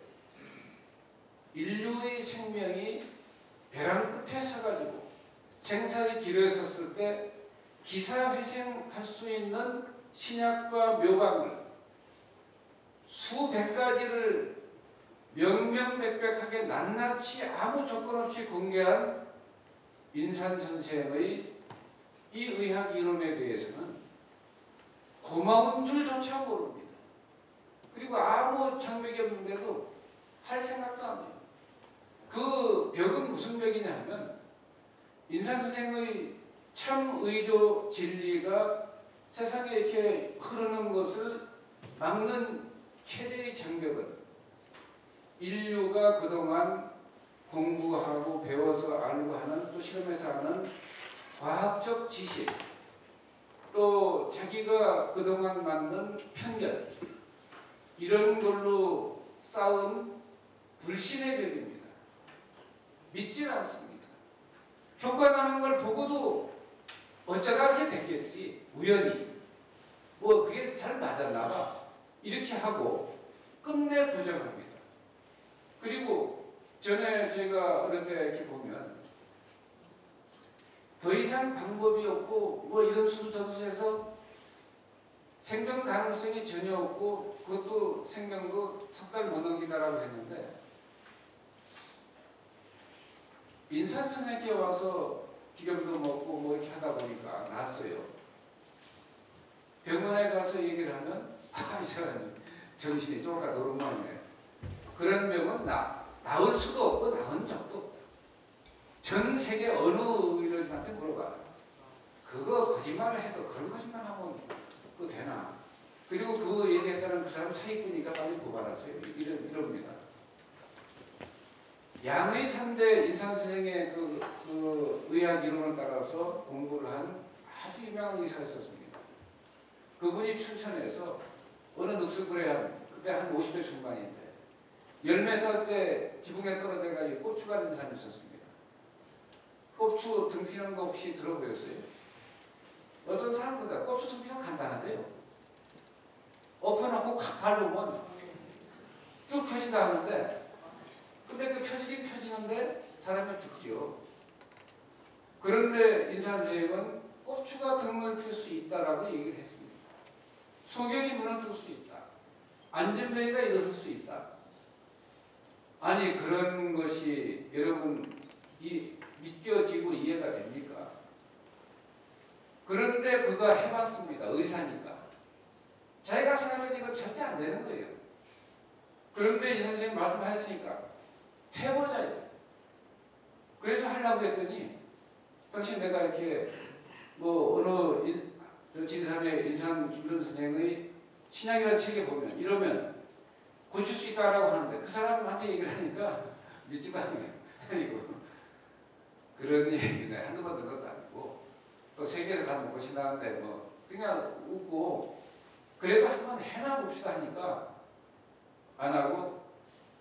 인류의 생명이 벼랑 끝에 서가지고 생사의 길에 섰을 때 기사회생할 수 있는 신약과 묘방을 수백 가지를 명명백백하게 낱낱이 아무 조건 없이 공개한 인산선생의 이 의학 이론에 대해서는 고마운 줄조차 모릅니다. 그리고 아무 장벽이 없는데도 할 생각도 안 해요. 그 벽은 무슨 벽이냐 하면 인산선생의 참 의료 진리가 세상에 이렇게 흐르는 것을 막는 최대의 장벽은 인류가 그동안 공부하고 배워서 알고 하는 또 실험해서 하는 과학적 지식 또 자기가 그동안 만든 편견 이런 걸로 쌓은 불신의 벽입니다. 믿질 않습니다. 효과 나는 걸 보고도 어쩌다 이렇게 됐겠지 우연히 뭐 그게 잘 맞았나 봐 이렇게 하고 끝내 부정합니다. 그리고 전에 제가 어릴 때 이렇게 보면 더 이상 방법이 없고 뭐 이런 수저수에서 생존 가능성이 전혀 없고 그것도 생명도 석 달 못 넘긴다라고 했는데 인산선생님께 와서 기름도 먹고 뭐 이렇게 하다 보니까 낫어요. 병원에 가서 얘기를 하면 이 사람이 정신이 쫄까 노름만이네. 그런 병은 나을 수도 없고 나은 적도 없다. 전 세계 어느 의료진한테 물어봐. 그거 거짓말을 해도 그런 거짓말 하면 그거 되나? 그리고 그 얘기했다는 그 사람 사기꾼이니까 빨리 고발하세요. 이럽니다. 양의 3대 인산선생의 그 의학 이론을 따라서 공부를 한 아주 유명한 의사가 있었습니다. 그분이 춘천에서 어느 늑술그레함 그때 한 50대 중반인데 열매 쌀 때 지붕에 떨어져가지고 고추가 된 사람이 있었습니다. 고추 등 피는 거 혹시 들어보셨어요? 어떤 사람보다 고추 등 피는 간단한데요. 엎어놓고 칵 바르면 쭉 펴진다 하는데 근데 그 펴지긴 펴지는데 사람이 죽지요. 그런데 인산선생은 고추가 등을 필 수 있다라고 얘기를 했습니다. 소경이 문을 뜰 수 있다. 안전뱅이가 일어설 수 있다. 아니 그런 것이 여러분 믿겨지고 이해가 됩니까? 그런데 그가 해봤습니다. 의사니까. 자기가 생각해도 이건 절대 안 되는 거예요. 그런데 이 선생님 말씀하셨으니까 해보자요. 그래서 하려고 했더니 당시 내가 이렇게 뭐 어느 지리산의 인산 김준 선생의 신약이라는 책에 보면 이러면 고칠 수 있다라고 하는데 그 사람한테 얘기를 하니까 믿지도 않아요. 아니고 그런 얘기 내가 한두 번 들은 것도 아니고 또 세계에서 다 먹고 지나는데 뭐 그냥 웃고 그래도 한번 해나 봅시다 하니까 안 하고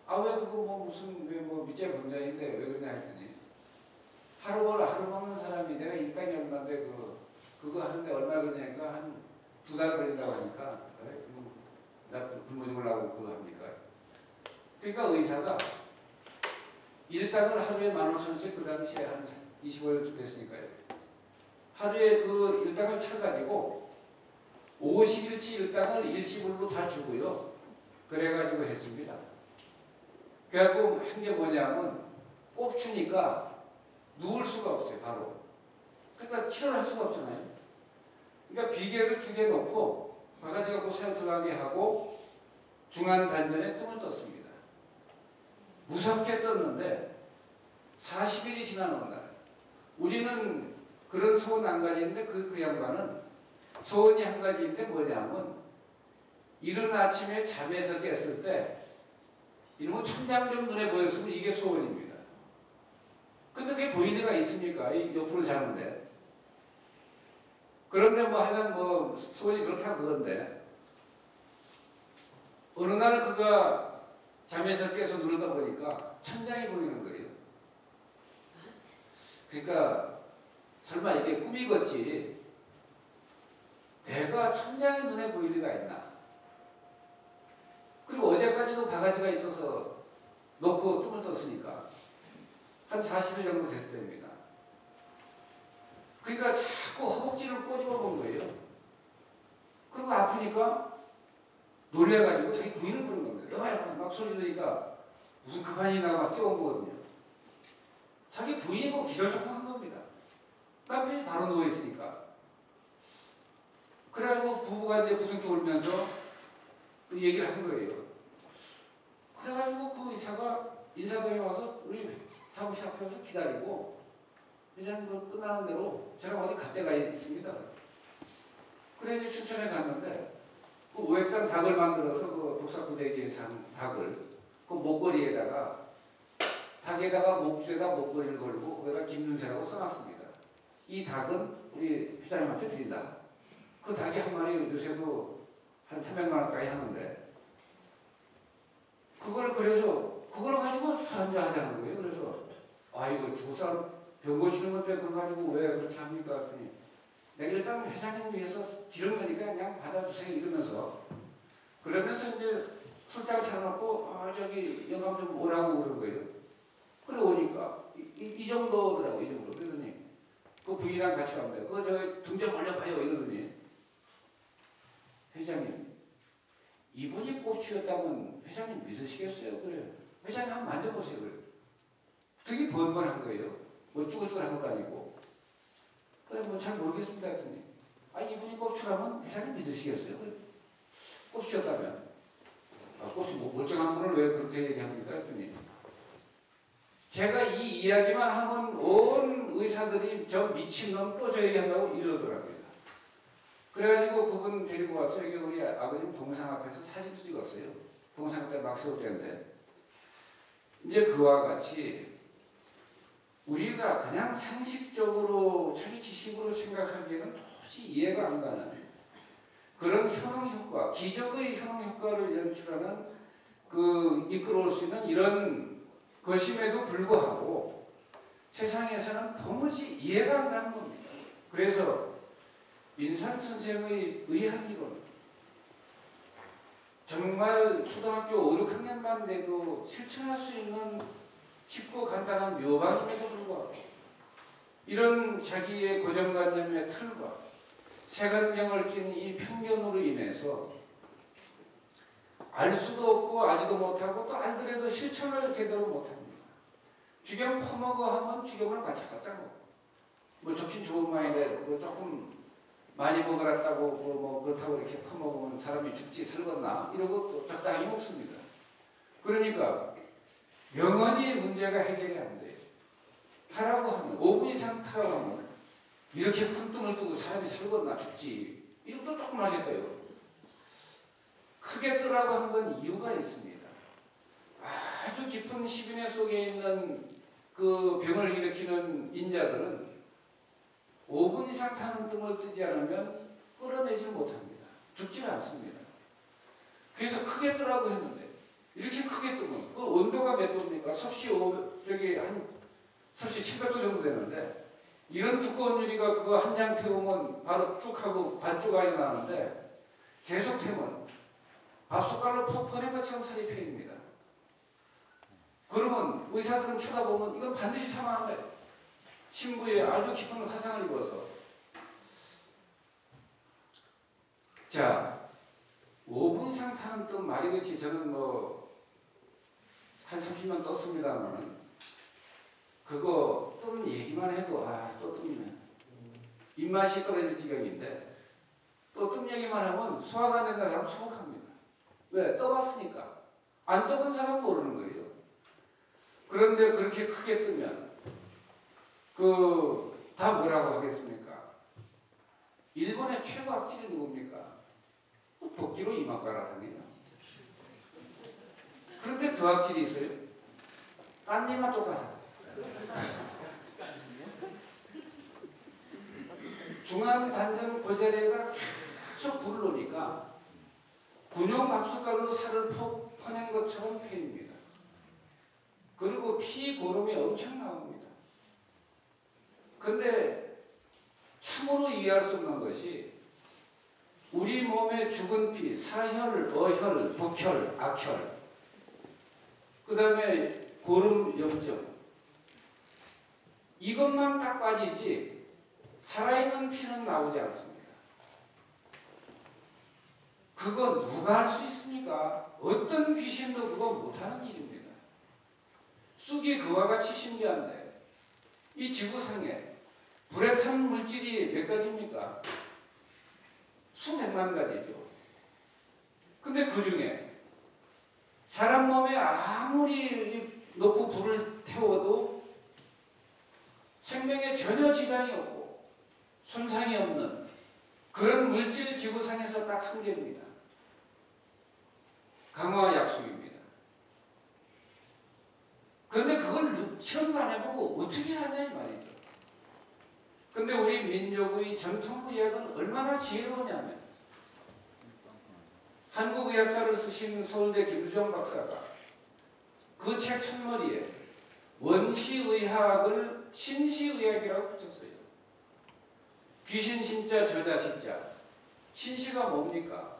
아 왜 그거 뭐 무슨 왜 뭐 밑째 본전인데 왜 그러냐 했더니 하루 먹는 사람이 내가 일당이 얼마인데 그거 하는데 얼마 걸리니까 한 2달 걸린다고 하니까 나 굶어 죽으려고 그거 합니까? 그러니까 의사가 일당을 하루에 15,000원씩 그 당시에 한 25년쯤 됐으니까요. 하루에 그 일당을 쳐가지고 50일치 일당을 일시불로 다 주고요. 그래가지고 했습니다. 그래갖고 한 게 뭐냐면 꼽추니까 누울 수가 없어요. 바로. 그러니까 치료를 할 수가 없잖아요. 그러니까 비계를 2개 놓고 바가지가 그 사용 들어가게 하고 중앙 단전에 뜸을 떴습니다. 무섭게 떴는데 40일이 지나는 날 우리는 그런 소원 한 가지인데 그 양반은 소원이 한 가지인데 뭐냐면 이른 아침에 잠에서 깼을 때 이놈의 천장 좀 눈에 보였으면 이게 소원입니다. 근데 그게 보일 리가 있습니까? 이 옆으로 자는데. 그런데 뭐 하여간 뭐 소원이 그렇게 하고 그런데 어느 날 그가 잠에서 깨서 누르다 보니까 천장이 보이는 거예요. 그러니까 설마 이게 꿈이겠지. 내가 천장이 눈에 보일 리가 있나. 그리고 어제까지도 바가지가 있어서 놓고 뜸을 떴으니까 한 40일 정도 됐을 때입니다. 그러니까 자꾸 허벅지를 꼬집어 본 거예요. 그리고 아프니까 놀래가지고 자기 부인을 부른 겁니다. 여봐요 막 소리 들으니까 무슨 급한 일이 나고 막 뛰어온 거거든요. 자기 부인이 보고 기절초풍한 겁니다. 남편이 바로 누워있으니까. 그래가지고 부부가 이제 부둥켜 울면서 그 얘기를 한 거예요. 그래가지고 그 의사가 인사동에 와서 우리 사무실 앞에 와서 기다리고 이제 그 끝나는 대로 저랑 어디 갈 데가 있습니다. 그래 이제 춘천에 갔는데 그 오획단 닭을 만들어서 그 독사구대기에 산 닭을 그 목걸이에다가 닭에다가 목줄에다 목걸이를 걸고 거기다 김윤세라고 써놨습니다. 이 닭은 우리 회장님한테 드린다. 그 닭이 한 마리 요새도 한 300만 원까지 하는데 그걸 그래서 그걸 가지고 술 한잔 하자는 거예요. 그래서 아 이거 조사 병 고치는 건데 그걸 가지고 왜 그렇게 합니까? 했더니 내가 일단 회장님 위해서 기른 거니까 그냥 받아주세요 이러면서 그러면서 이제 술잔 차려놓고 아 저기 영감 좀 오라고 그런 거예요. 그래 오니까 이 정도더라고. 이 정도. 그러더니 그 부인이랑 같이 가면 그거 저 등 좀 올려봐요 이러더니 회장님 이분이 꼽추였다면 회장님 믿으시겠어요? 그래. 회장님 한번 만져보세요. 그래. 되게 번번한 거예요. 뭐 쭈글쭈글한 것도 아니고. 그래 뭐 잘 모르겠습니다 했더니 아 이분이 꼽추라면 회장님 믿으시겠어요? 그래. 꼽추였다면 아, 꼽추 뭐 멀쩡한 분을 왜 그렇게 얘기합니까? 했더니 제가 이 이야기만 하면 온 의사들이 저 미친놈 또 저 얘기한다고 이러더라고요. 그래가지고 그분 데리고 와서 여기 우리 아버님 동상 앞에서 사진도 찍었어요. 동상 앞에 막 세울 때인데 이제 그와 같이 우리가 그냥 상식적으로 자기 지식으로 생각하기에는 도저히 이해가 안 가는 그런 효능효과, 기적의 효능효과를 연출하는 그 이끌어올 수 있는 이런 것임에도 불구하고 세상에서는 도무지 이해가 안 가는 겁니다. 그래서 인산 선생의 의학이론 정말 초등학교 5, 6학년만 돼도 실천할 수 있는 쉽고 간단한 묘방임에도 불구하고 이런 자기의 고정관념의 틀과 색안경을 낀 이 편견으로 인해서 알 수도 없고 알지도 못하고 또 알더라도 실천을 제대로 못합니다. 주겸 퍼먹어 하면 주겸을 같이 갖다 먹고 뭐 좋긴 좋은 말인데 뭐 조금 많이 먹으랬다고 뭐 그렇다고 이렇게 퍼먹으면 사람이 죽지 살겠나 이러고 또 적당히 먹습니다. 그러니까 영원히 문제가 해결이 안 돼요. 타라고 하면 5분 이상 타라고 하면 이렇게 큰 뜸을 뜨고 사람이 살겠나 죽지 이것도 조금 하겠어요. 크게 뜨라고 한 건 이유가 있습니다. 아주 깊은 시비내 속에 있는 그 병을 일으키는 인자들은 5분 이상 타는 뜸을 뜨지 않으면 끌어내지 못합니다. 죽지는 않습니다. 그래서 크게 뜨라고 했는데 이렇게 크게 뜨면 그 온도가 몇 도입니까? 섭씨 한 섭씨 700도 정도 되는데 이런 두꺼운 유리가 그거 한 장 태우면 바로 쭉 하고 반쪽아이 나는데 계속 태우면 밥숟갈로 푹 퍼낸 것처럼 살이 패입니다. 그러면 의사들은 쳐다보면 이건 반드시 사망한다. 심부에 아주 깊은 화상을 입어서 자 5분 이상 타는 뜸 말이겠지. 저는 뭐 한 30년 떴습니다만 그거 뜸 얘기만 해도 또 뜸이네. 입맛이 떨어질 지경인데 또 뜸 얘기만 하면 소화가 안 된다는 사람 수복합니다. 왜? 떠봤으니까. 안 떠본 사람은 모르는 거예요. 그런데 그렇게 크게 뜨면 다 뭐라고 하겠습니까? 일본의 최고 악질이 누굽니까? 도끼로 이마 깔아서요. 그런데 더 악질이 있어요. 깐니만 똑같아. 중앙 단전 고자리가 계속 불을 놓으니까 군용 밥숟갈로 살을 푹 퍼낸 것처럼 패입니다. 그리고 피 고름이 엄청 나옵니다. 그런데 참으로 이해할 수 없는 것이 우리 몸에 죽은 피, 사혈, 어혈, 독혈, 악혈, 그 다음에 고름, 염증 이것만 딱 빠지지 살아있는 피는 나오지 않습니다. 그거 누가 할 수 있습니까? 어떤 귀신도 그거 못하는 일입니다. 쑥이 그와 같이 신기한데 이 지구상에 불에 탄 물질이 몇 가지입니까? 수백만 가지죠. 근데 그 중에 사람 몸에 아무리 놓고 불을 태워도 생명에 전혀 지장이 없고 손상이 없는 그런 물질 지구상에서 딱 한 개입니다. 강화약수입니다. 그런데 그걸 실험도 안 해보고 어떻게 하냐 이 말이죠. 근데 우리 민족의 전통의학은 얼마나 지혜로우냐면 한국의학사를 쓰신 서울대 김두정 박사가 그 책 첫머리에 원시의학을 신시의학이라고 붙였어요. 귀신 신자 저자 신자. 신시가 뭡니까?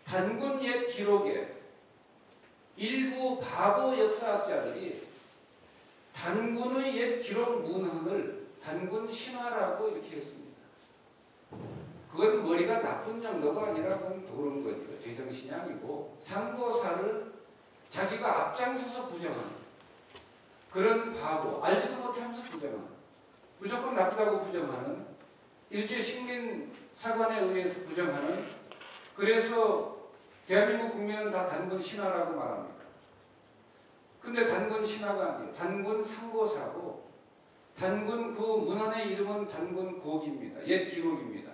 단군 옛 기록에 일부 바보 역사학자들이 단군의 옛 기록 문헌을 단군 신화라고 이렇게 했습니다. 그건 머리가 나쁜 정도가 아니라 그건 도른 거죠. 제정신양이고 상고사를 자기가 앞장서서 부정하는 그런 바보, 알지도 못하면서 부정하는 무조건 나쁘다고 부정하는 일제식민사관에 의해서 부정하는 그래서 대한민국 국민은 다 단군 신화라고 말합니다. 근데 단군 신화가 아니에요. 단군 상고사고 단군 그 문헌의 이름은 단군 곡입니다. 옛 기록입니다.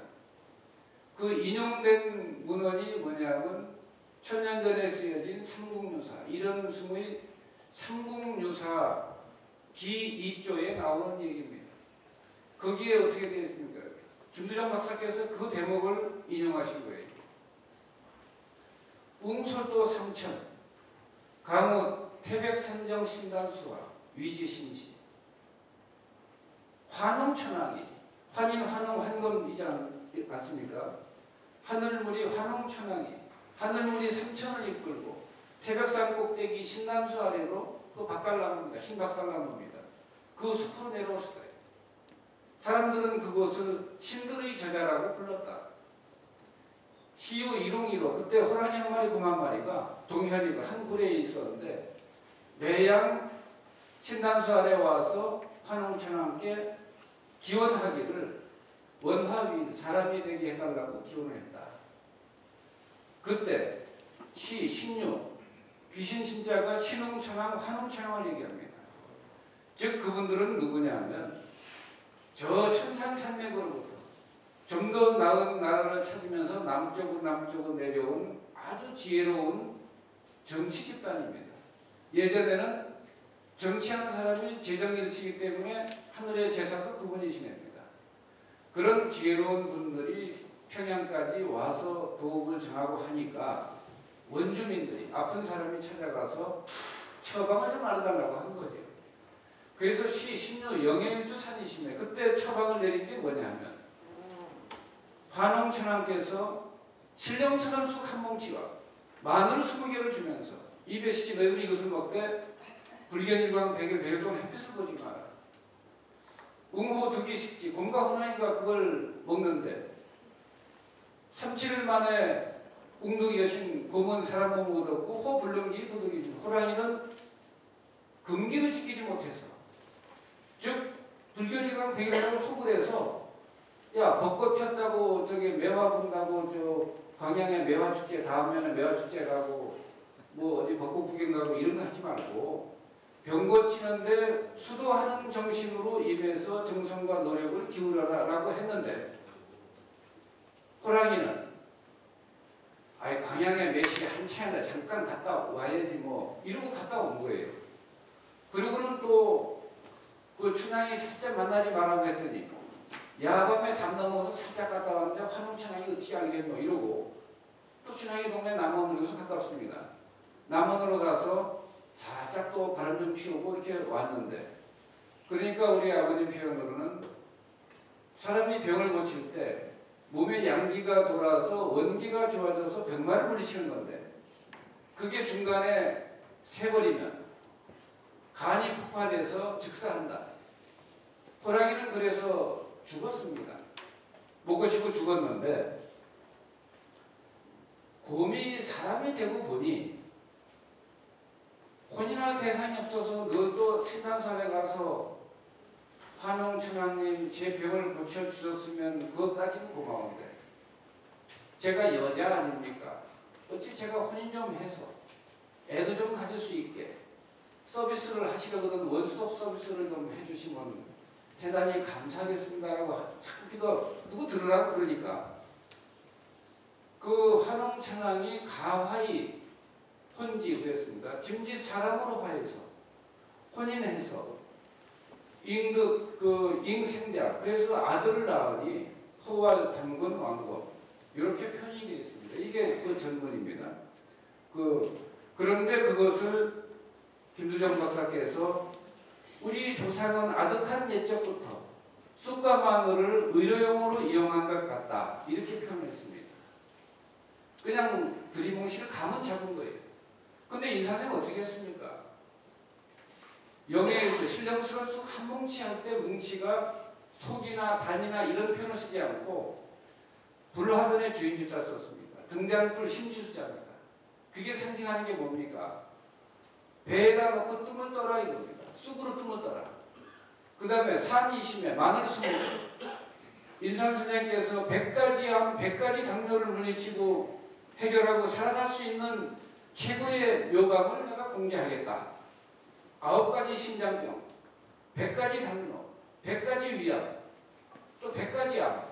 그 인용된 문헌이 뭐냐면 천년 전에 쓰여진 삼국유사 이런 숨의 삼국유사 기 2조에 나오는 얘기입니다. 거기에 어떻게 되어 있습니까? 김두정 박사께서 그 대목을 인용하신 거예요. 웅설도 삼천 강우 태백산정 신단수와 위지신시 환웅천왕이 환인 환웅 환검이지 않습니까? 하늘물이 환웅천왕이 하늘물이 삼천을 이끌고 태백산 꼭대기 신단수 아래로 또 박달나무입니다. 흰 박달나무입니다. 그 숲으로 내려오실 거예요. 사람들은 그곳을 신들의 저자라고 불렀다. 시우 이롱이로 그때 호랑이 한 마리 9만 마리가 동혈이가 한 굴에 있었는데 매양 신단수 아래 와서 환웅천과 함께 기원하기를 원화위 사람이 되게 해달라고 기원을 했다. 그때 시, 신유, 귀신 신자가 신웅천왕, 환웅천왕을 얘기합니다. 즉 그분들은 누구냐면 저 천산산맥으로부터 좀 더 나은 나라를 찾으면서 남쪽으로 내려온 아주 지혜로운 정치 집단입니다. 예전에는 정치하는 사람이 재정일치이기 때문에 하늘의 제사도 그분이 지냅니다. 그런 지혜로운 분들이 평양까지 와서 도읍을 정하고 하니까 원주민들이 아픈 사람이 찾아가서 처방을 좀 알아달라고 한 거죠. 그래서 시, 신유, 영해일주 산이시네. 그때 처방을 내린 게 뭐냐 하면 환웅천왕께서 신령스러운 쑥 한 뭉치와 마늘 20개를 주면서 입에 시지 너희들이 이것을 먹되 불견일광 100일 100일 동안 햇빛을 보지 마라. 웅호 득이식지 곰과 호랑이가 그걸 먹는데 3-7일 만에 웅둥이 여신 곰은 사람 몸을 얻었고 호 불능기 도둑이지 호랑이는 금기를 지키지 못해서 즉 불견일광 100일이라고 톡을 해서 야 벚꽃 폈다고 저기 매화 본다고 저 광양에 매화 축제 다음에는 매화 축제 가고 뭐 어디 벚꽃 구경 가고 이런 거 하지 말고 병고 치는데 수도하는 정신으로 임해서 정성과 노력을 기울여라라고 했는데 호랑이는 아예 광양에 매실이 한차인데 잠깐 갔다 와야지 뭐 이러고 갔다 온 거예요. 그리고는 또 그 춘향이 절대 만나지 말라고 했더니 야밤에 담 넘어서 살짝 갔다 왔는데 환웅천왕이 어떻게 알겠노 이러고 또 춘향이 동네 남원으로 가서 가깝습니다. 남원으로 가서 살짝 또 바람 좀 피우고 이렇게 왔는데 그러니까 우리 아버님 표현으로는 사람이 병을 고칠 때 몸에 양기가 돌아서 원기가 좋아져서 병마를 물리치는 건데 그게 중간에 새버리면 간이 폭발해서 즉사한다. 호랑이는 그래서 죽었습니다. 못 고치고 죽었는데 곰이 사람이 되고 보니 혼인할 대상이 없어서 너도 신단산에 가서 환웅천왕님 제 병을 고쳐주셨으면 그것까지는 고마운데 제가 여자 아닙니까? 어찌 제가 혼인 좀 해서 애도 좀 가질 수 있게 서비스를 하시려거든 원스톱 서비스를 좀 해주시면 대단히 감사하겠습니다라고 자꾸 기도 누구 들으라고 그러니까 그 환웅천왕이 가화이 혼지 그랬습니다. 짐지 사람으로 화해서 혼인해서 임득 그 잉생자 그래서 아들을 낳으니 허왈 단군 왕고 이렇게 표현이 되어 있습니다. 이게 그 전문입니다. 그런데 그것을 김두정 박사께서 우리 조상은 아득한 옛적부터 쑥과 마늘을 의료용으로 이용한 것 같다 이렇게 표현했습니다. 그냥 드리뭉실 감은 잡은 거예요. 근데 인사는 어떻게 했습니까? 영예일주 신령스러운 쑥 한 뭉치 할 때 뭉치가 속이나 단이나 이런 표현을 쓰지 않고 불화변의 주인주자 썼습니다. 등잔불 신지수자입니다. 그게 상징하는 게 뭡니까? 배에다 넣고 뜸을 떠라 이겁니다. 쑥으로 뜸을 떠라. 그 다음에 산이심에 마늘 20개. 인삼선생께서 100가지 암, 100가지 당뇨를 물리치고 해결하고 살아날 수 있는 최고의 묘방을 내가 공개하겠다. 9가지 심장병, 100가지 당뇨, 100가지 위암, 또 100가지 암.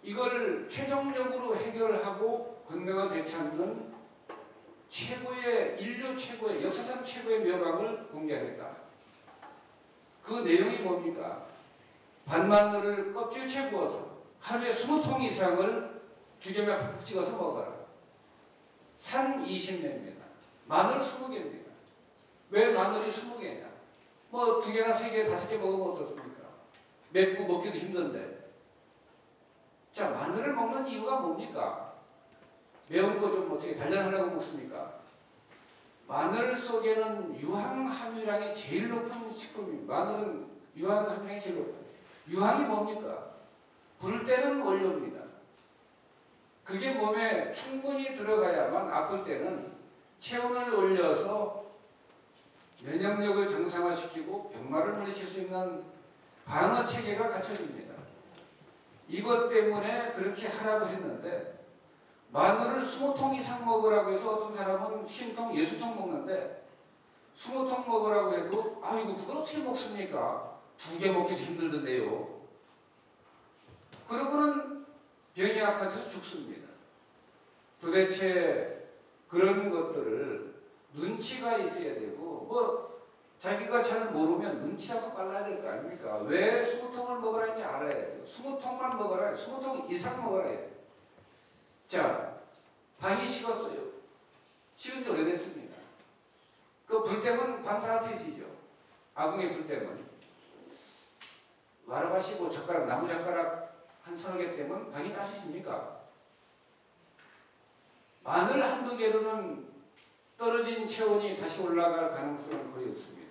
이거를 최종적으로 해결하고 건강을 되찾는 최고의 인류 최고의 역사상 최고의 묘방을 공개하겠다. 그 내용이 뭡니까? 반마늘을 껍질째 구워서 하루에 20통 이상을 죽여며 푹푹 찍어서 먹어라. 산 20개입니다. 마늘 20개입니다. 왜 마늘이 20개냐? 뭐 2개나 3개, 5개 먹으면 어떻습니까? 맵고 먹기도 힘든데. 자, 마늘을 먹는 이유가 뭡니까? 매운 거 좀 어떻게 단련하려고 먹습니까? 마늘 속에는 유황 함유량이 제일 높은 식품입니다. 마늘은 유황 함량이 제일 높아요. 유황이 뭡니까? 불 때는 원료입니다. 그게 몸에 충분히 들어가야만 아플 때는 체온을 올려서 면역력을 정상화시키고 병마를 물리칠 수 있는 방어 체계가 갖춰집니다. 이것 때문에 그렇게 하라고 했는데 마늘을 20통 이상 먹으라고 해서 어떤 사람은 50통, 60통 먹는데 20통 먹으라고 해도 아이고 그걸 어떻게 먹습니까? 2개 먹기도 힘들던데요. 그러고는 병이 악화돼서 죽습니다. 도대체 그런 것들을 눈치가 있어야 되고 뭐 자기가 잘 모르면 눈치라도 빨라야 될 거 아닙니까? 왜 20통을 먹으라 했는지 알아야 돼요. 20통만 먹어라. 20통 이상 먹어라 해요. 자, 방이 식었어요. 식은 지 오래됐습니다. 그 불때면 방 따뜻해지죠. 아궁이 불때면. 와라바시고 젓가락, 나무 젓가락 한 서너 개 때면 방이 따뜻해집니까? 마늘 한두 개로는 떨어진 체온이 다시 올라갈 가능성은 거의 없습니다.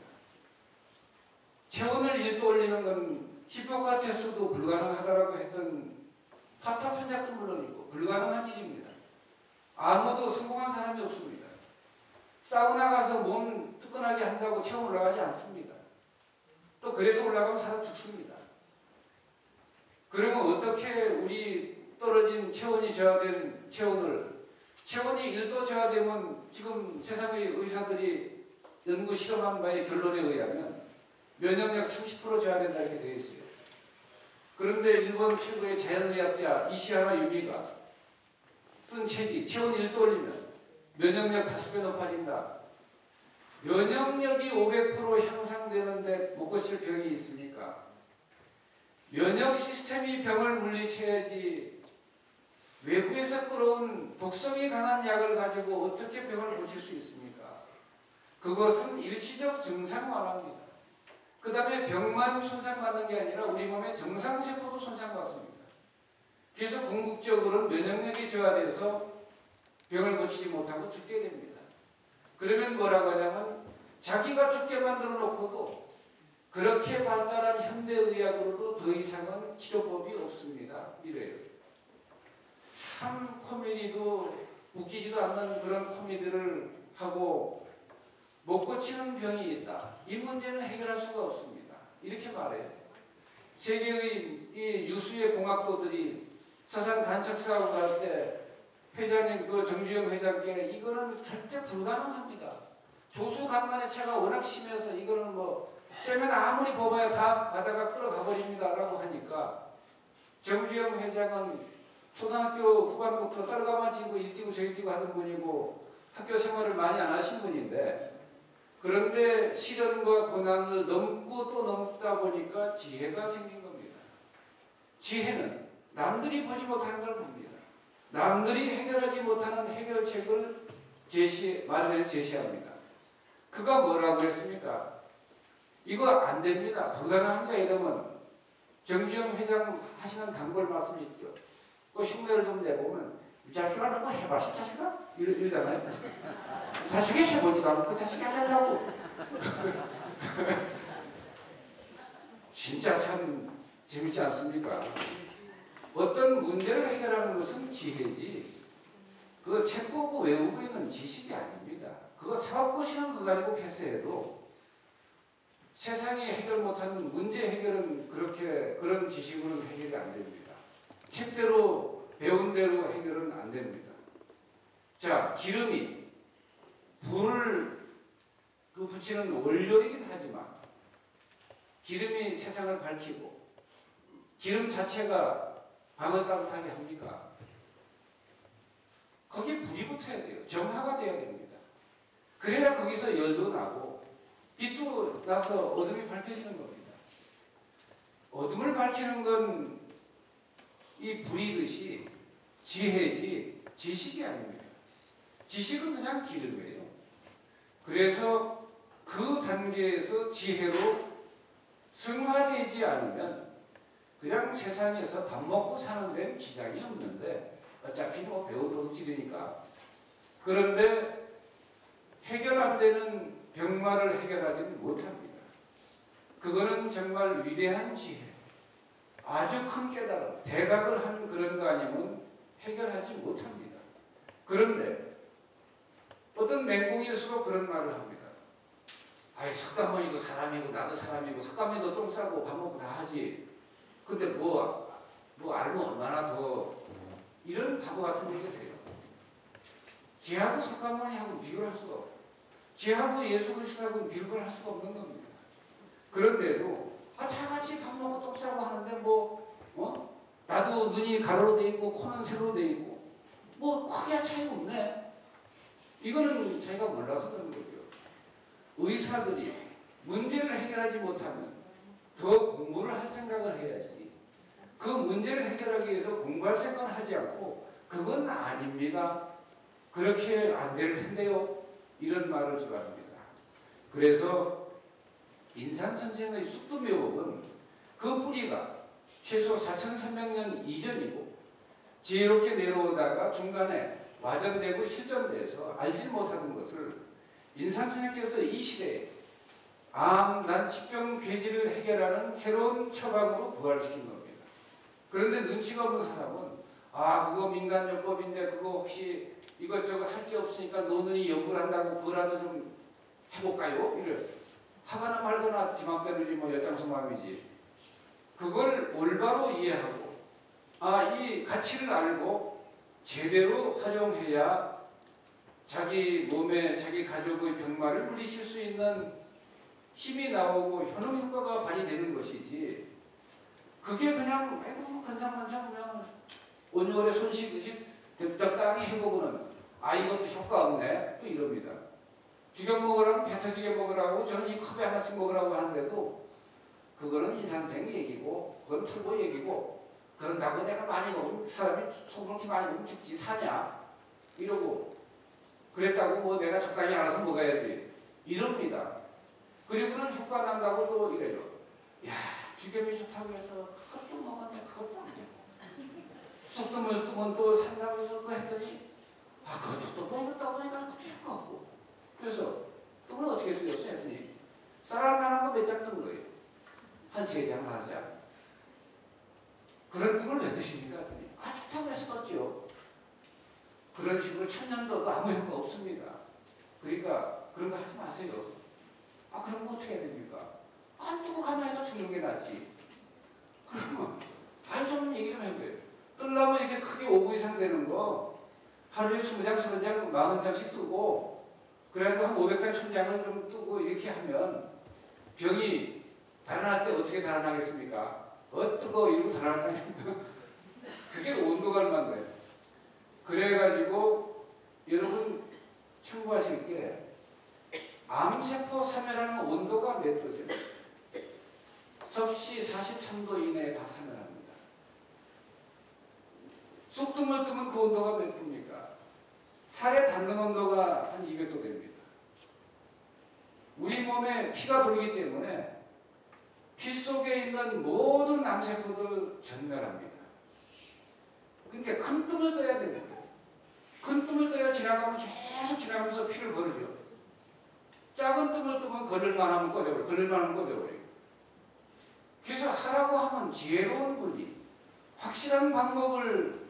체온을 1도 올리는 건 히포크라테스도 불가능하다라고 했던 파타 편작도 물론이고 불가능한 일입니다. 아무도 성공한 사람이 없습니다. 사우나 가서 몸 뜨끈하게 한다고 체온 올라가지 않습니다. 또 그래서 올라가면 사람 죽습니다. 그러면 어떻게 우리 떨어진 체온이 저하된 체온이 1도 저하되면 지금 세상의 의사들이 연구 실험한 바의 결론에 의하면 면역력 30% 저하된다 이렇게 되어 있어요. 그런데 일본 최고의 자연의학자 이시하라 유미가 쓴 책이 체온 1도 올리면 면역력 5배 높아진다. 면역력이 500% 향상되는데 못 고칠 병이 있습니까? 면역 시스템이 병을 물리쳐야지 외부에서 끌어온 독성이 강한 약을 가지고 어떻게 병을 고칠 수 있습니까? 그것은 일시적 증상 완화입니다. 그 다음에 병만 손상받는 게 아니라 우리 몸의 정상세포도 손상받습니다. 그래서 궁극적으로는 면역력이 저하돼서 병을 고치지 못하고 죽게 됩니다. 그러면 뭐라고 하냐면 자기가 죽게 만들어 놓고도 그렇게 발달한 현대의학으로도 더 이상은 치료법이 없습니다. 이래요. 참 코미디도 웃기지도 않는 그런 코미디를 하고 못 고치는 병이 있다. 이 문제는 해결할 수가 없습니다. 이렇게 말해요. 세계의 이 유수의 공학도들이 서산 단척사하고 갈 때 회장님, 그 정주영 회장께 이거는 절대 불가능합니다. 조수 간만의 차가 워낙 심해서 이거는 뭐 세면 아무리 뽑아야 다 바다가 끌어가 버립니다. 라고 하니까 정주영 회장은 초등학교 후반부터 쌀가마 찌고 이 뛰고 저기 뛰고 하던 분이고 학교 생활을 많이 안 하신 분인데 그런데 시련과 고난을 넘고 또 넘다 보니까 지혜가 생긴 겁니다. 지혜는 남들이 보지 못하는 걸 봅니다. 남들이 해결하지 못하는 해결책을 마련해서 제시합니다. 그가 뭐라고 했습니까? 이거 안 됩니다. 불가능합니다. 이러면 정주영 회장 하시는 단골 말씀이 있죠. 그 흉내를 좀 내보면 이 자식아 너무 해봤어 자식아? 이러잖아요. 사실에 해보지도 않고 그 자식이 안 한다고. 진짜 참 재밌지 않습니까? 어떤 문제를 해결하는 것은 지혜지 그거 책 보고 외우고 있는 지식이 아닙니다. 그거 사업고시는 그거 가지고 패스해도 세상이 해결 못하는 문제 해결은 그런 지식으로는 해결이 안 됩니다. 책대로 배운 대로 해결은 안 됩니다. 자, 기름이 불을 붙이는 원료이긴 하지만 기름이 세상을 밝히고 기름 자체가 방을 따뜻하게 합니까? 거기에 불이 붙어야 돼요. 점화가 돼야 됩니다. 그래야 거기서 열도 나고 빛도 나서 어둠이 밝혀지는 겁니다. 어둠을 밝히는 건 이 불이듯이 지혜지 지식이 아닙니다. 지식은 그냥 기름이에요. 그래서 그 단계에서 지혜로 승화되지 않으면 그냥 세상에서 밥 먹고 사는 데는 지장이 없는데 어차피 뭐 배우 도둑질이니까. 그런데 해결 안 되는 병마를 해결하지는 못합니다. 그거는 정말 위대한 지혜, 아주 큰 깨달음, 대각을 한 그런 거 아니면 해결하지 못합니다. 그런데 어떤 맹공일수록 그런 말을 합니다. 아이, 석가모니도 사람이고 나도 사람이고 석가모니도 똥 싸고 밥 먹고 다 하지. 근데 뭐 알면 얼마나 더, 이런 바보 같은 얘기가 돼요. 쟤하고 석가모니하고 비교를 할 수가 없어요. 쟤하고 예수 그리스도하고 비교를 할 수가 없는 겁니다. 그런데도 다 같이 밥 먹고 똥 싸고 하는데 나도 눈이 가로로 돼 있고 코는 세로로 돼 있고 뭐 크게 차이가 없네. 이거는 자기가 몰라서 그런 거죠. 의사들이 문제를 해결하지 못하면 더 공부를 할 생각을 해야지. 그 문제를 해결하기 위해서 공부할 생각을 하지 않고 그건 아닙니다. 그렇게 안 될 텐데요. 이런 말을 주로 합니다. 그래서 인산선생의 쑥도묘법은 그 뿌리가 최소 4300년 이전이고 지혜롭게 내려오다가 중간에 와전되고 실전돼서 알지 못하던 것을 인산선생께서 이 시대에 난疾병 괴지를 해결하는 새로운 처방으로 부활시킨 겁니다. 그런데 눈치가 없는 사람은 그거 민간요법인데 그거 혹시 이것저것 할 게 없으니까 노는이 연구를 한다고 그거라도 좀 해볼까요? 이래. 하거나 말거나 지 맘대로지 뭐 엿장수마음이지. 그걸 올바로 이해하고 이 가치를 알고 제대로 활용해야 자기 몸에 자기 가족의 병마를 물리칠 수 있는 힘이 나오고 효능 효과가 발휘되는 것이지. 그게 그냥 간상간상 그냥 온열에 손 씻듯이 적당히 해보고는 이것도 효과 없네 또 이럽니다. 죽여 먹으라고 배 터지게 먹으라고 저는 이 컵에 하나씩 먹으라고 하는데도 그거는 인산생 얘기고 그건 틀보 얘기고 그런다고 내가 많이 먹으면 사람이 소금 이렇게 많이 먹으면 죽지 사냐 이러고 그랬다고 뭐 내가 적당히 알아서 먹어야지 이럽니다. 그리고는 효과 난다고 또 이래요. 야, 죽염이 좋다고 해서 그것도 먹었네. 그것도 안 되고 속도물 뜨면 또 산다고 해서 그거 했더니 그것도 또 먹었다 보니까 그것도 효과 없고 그래서 똥을 어떻게 쓰였어요? 했더니 쌀알만한 거 몇 장 뜬 거예요. 한 3장, 4장. 그런 똥을 왜 드십니까? 했더니 좋다고 해서 떴죠. 그런 식으로 천년도도 아무 효과 없습니다. 그러니까 그런 거 하지 마세요. 그럼 뭐 어떻게 해야 됩니까? 안 뜨고 가만히 또 죽는 게 낫지. 그러면 좀 얘기 좀 해보세요. 뜨려면 이렇게 크게 5분 이상 되는 거 하루에 20장, 30장, 40장씩 뜨고 그래가지고 한 500장, 1000장을 좀 뜨고 이렇게 하면 병이 달아날 때 어떻게 달아나겠습니까? 뜨거워 이러고 달아날까? 그게 온도가 얼마인 거예요. 그래가지고 여러분 참고하실 게 암세포 사멸하는 온도가 몇 도죠? 섭씨 43도 이내에 다 사멸합니다. 쑥뜸을 뜨면 그 온도가 몇 도입니까? 살에 닿는 온도가 한 200도 됩니다. 우리 몸에 피가 돌기 때문에 피 속에 있는 모든 암세포들 전멸합니다. 그러니까 큰 뜸을 떠야 되는 거예요. 큰 뜸을 떠야 지나가면 계속 지나가면서 피를 거르죠. 작은 뜸을 뜨면 걸릴만 하면 꺼져버려요. 걸릴만 하면 꺼져버려요. 그래서 하라고 하면 지혜로운 분이 확실한 방법을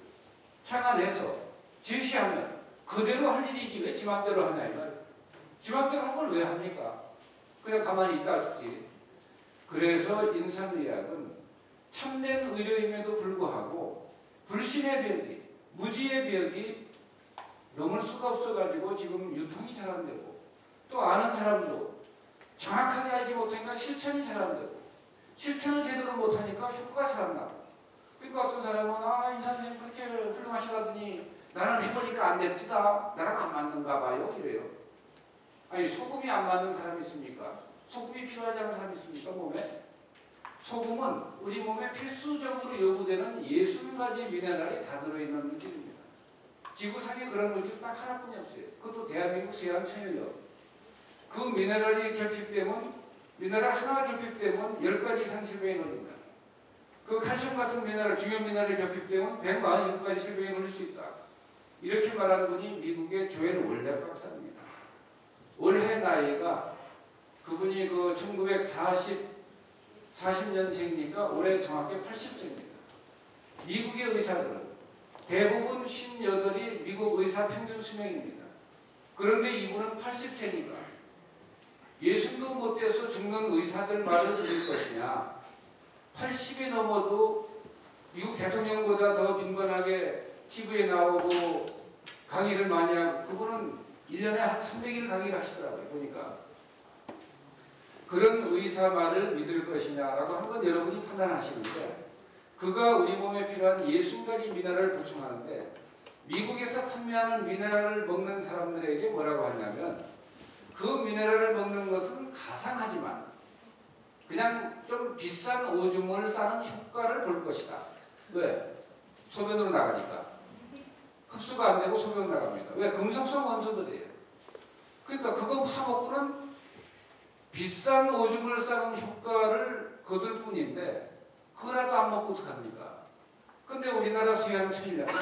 찾아내서 제시하면 그대로 할 일이지 왜 지 맘대로 하냐 이 말이에요. 지 맘대로 한 걸 왜 합니까? 그냥 가만히 있다 죽지. 그래서 인산의학은 참된 의료임에도 불구하고 불신의 벽이, 무지의 벽이 넘을 수가 없어가지고 지금 유통이 잘 안 되고 또 아는 사람도 정확하게 알지 못하니까 실천이 잘 안 되고 실천을 제대로 못하니까 효과가 잘 안 나고 그러니까 어떤 사람은 인산선생님 그렇게 훌륭하시다더니 나는 해보니까 안 됩니다. 나랑 안 맞는가 봐요. 이래요. 소금이 안 맞는 사람이 있습니까? 소금이 필요하지 않은 사람이 있습니까? 몸에? 소금은 우리 몸에 필수적으로 요구되는 60가지의 미네랄이 다 들어있는 물질입니다. 지구상에 그런 물질 딱 하나뿐이 없어요. 그것도 대한민국 서해안천연이요. 그 미네랄이 결핍되면 미네랄 하나가 결핍되면 10가지 이상 질병에 걸립니다. 그 칼슘 같은 미네랄, 중요 미네랄이 결핍되면 146가지 질병에 걸릴 수 있다. 이렇게 말한 분이 미국의 조엘 월렛 박사입니다. 올해 나이가 그분이 그 40년생이니까 올해 정확히 80세입니다. 미국의 의사들은 대부분 58이 미국 의사 평균 수명입니다. 그런데 이분은 80세니까 60도 못 돼서 죽는 의사들 말을 들을 것이냐, 80이 넘어도 미국 대통령보다 더 빈번하게 TV에 나오고 강의를 많이 하고, 그분은 1년에 한 300일 강의를 하시더라고요. 보니까. 그런 의사 말을 믿을 것이냐라고 한번 여러분이 판단하시는데, 그가 우리 몸에 필요한 60가지 미네랄을 보충하는데, 미국에서 판매하는 미네랄을 먹는 사람들에게 뭐라고 하냐면, 그 미네랄을 먹는 것은 가상하지만 그냥 좀 비싼 오줌을 싸는 효과를 볼 것이다. 왜? 소변으로 나가니까. 흡수가 안 되고 소변으로 나갑니다. 왜? 금속성 원소들이에요. 그러니까 그거 사먹고는 비싼 오줌을 싸는 효과를 거둘 뿐인데, 그거라도 안 먹고 어떡합니까? 근데 우리나라 서양 천일량은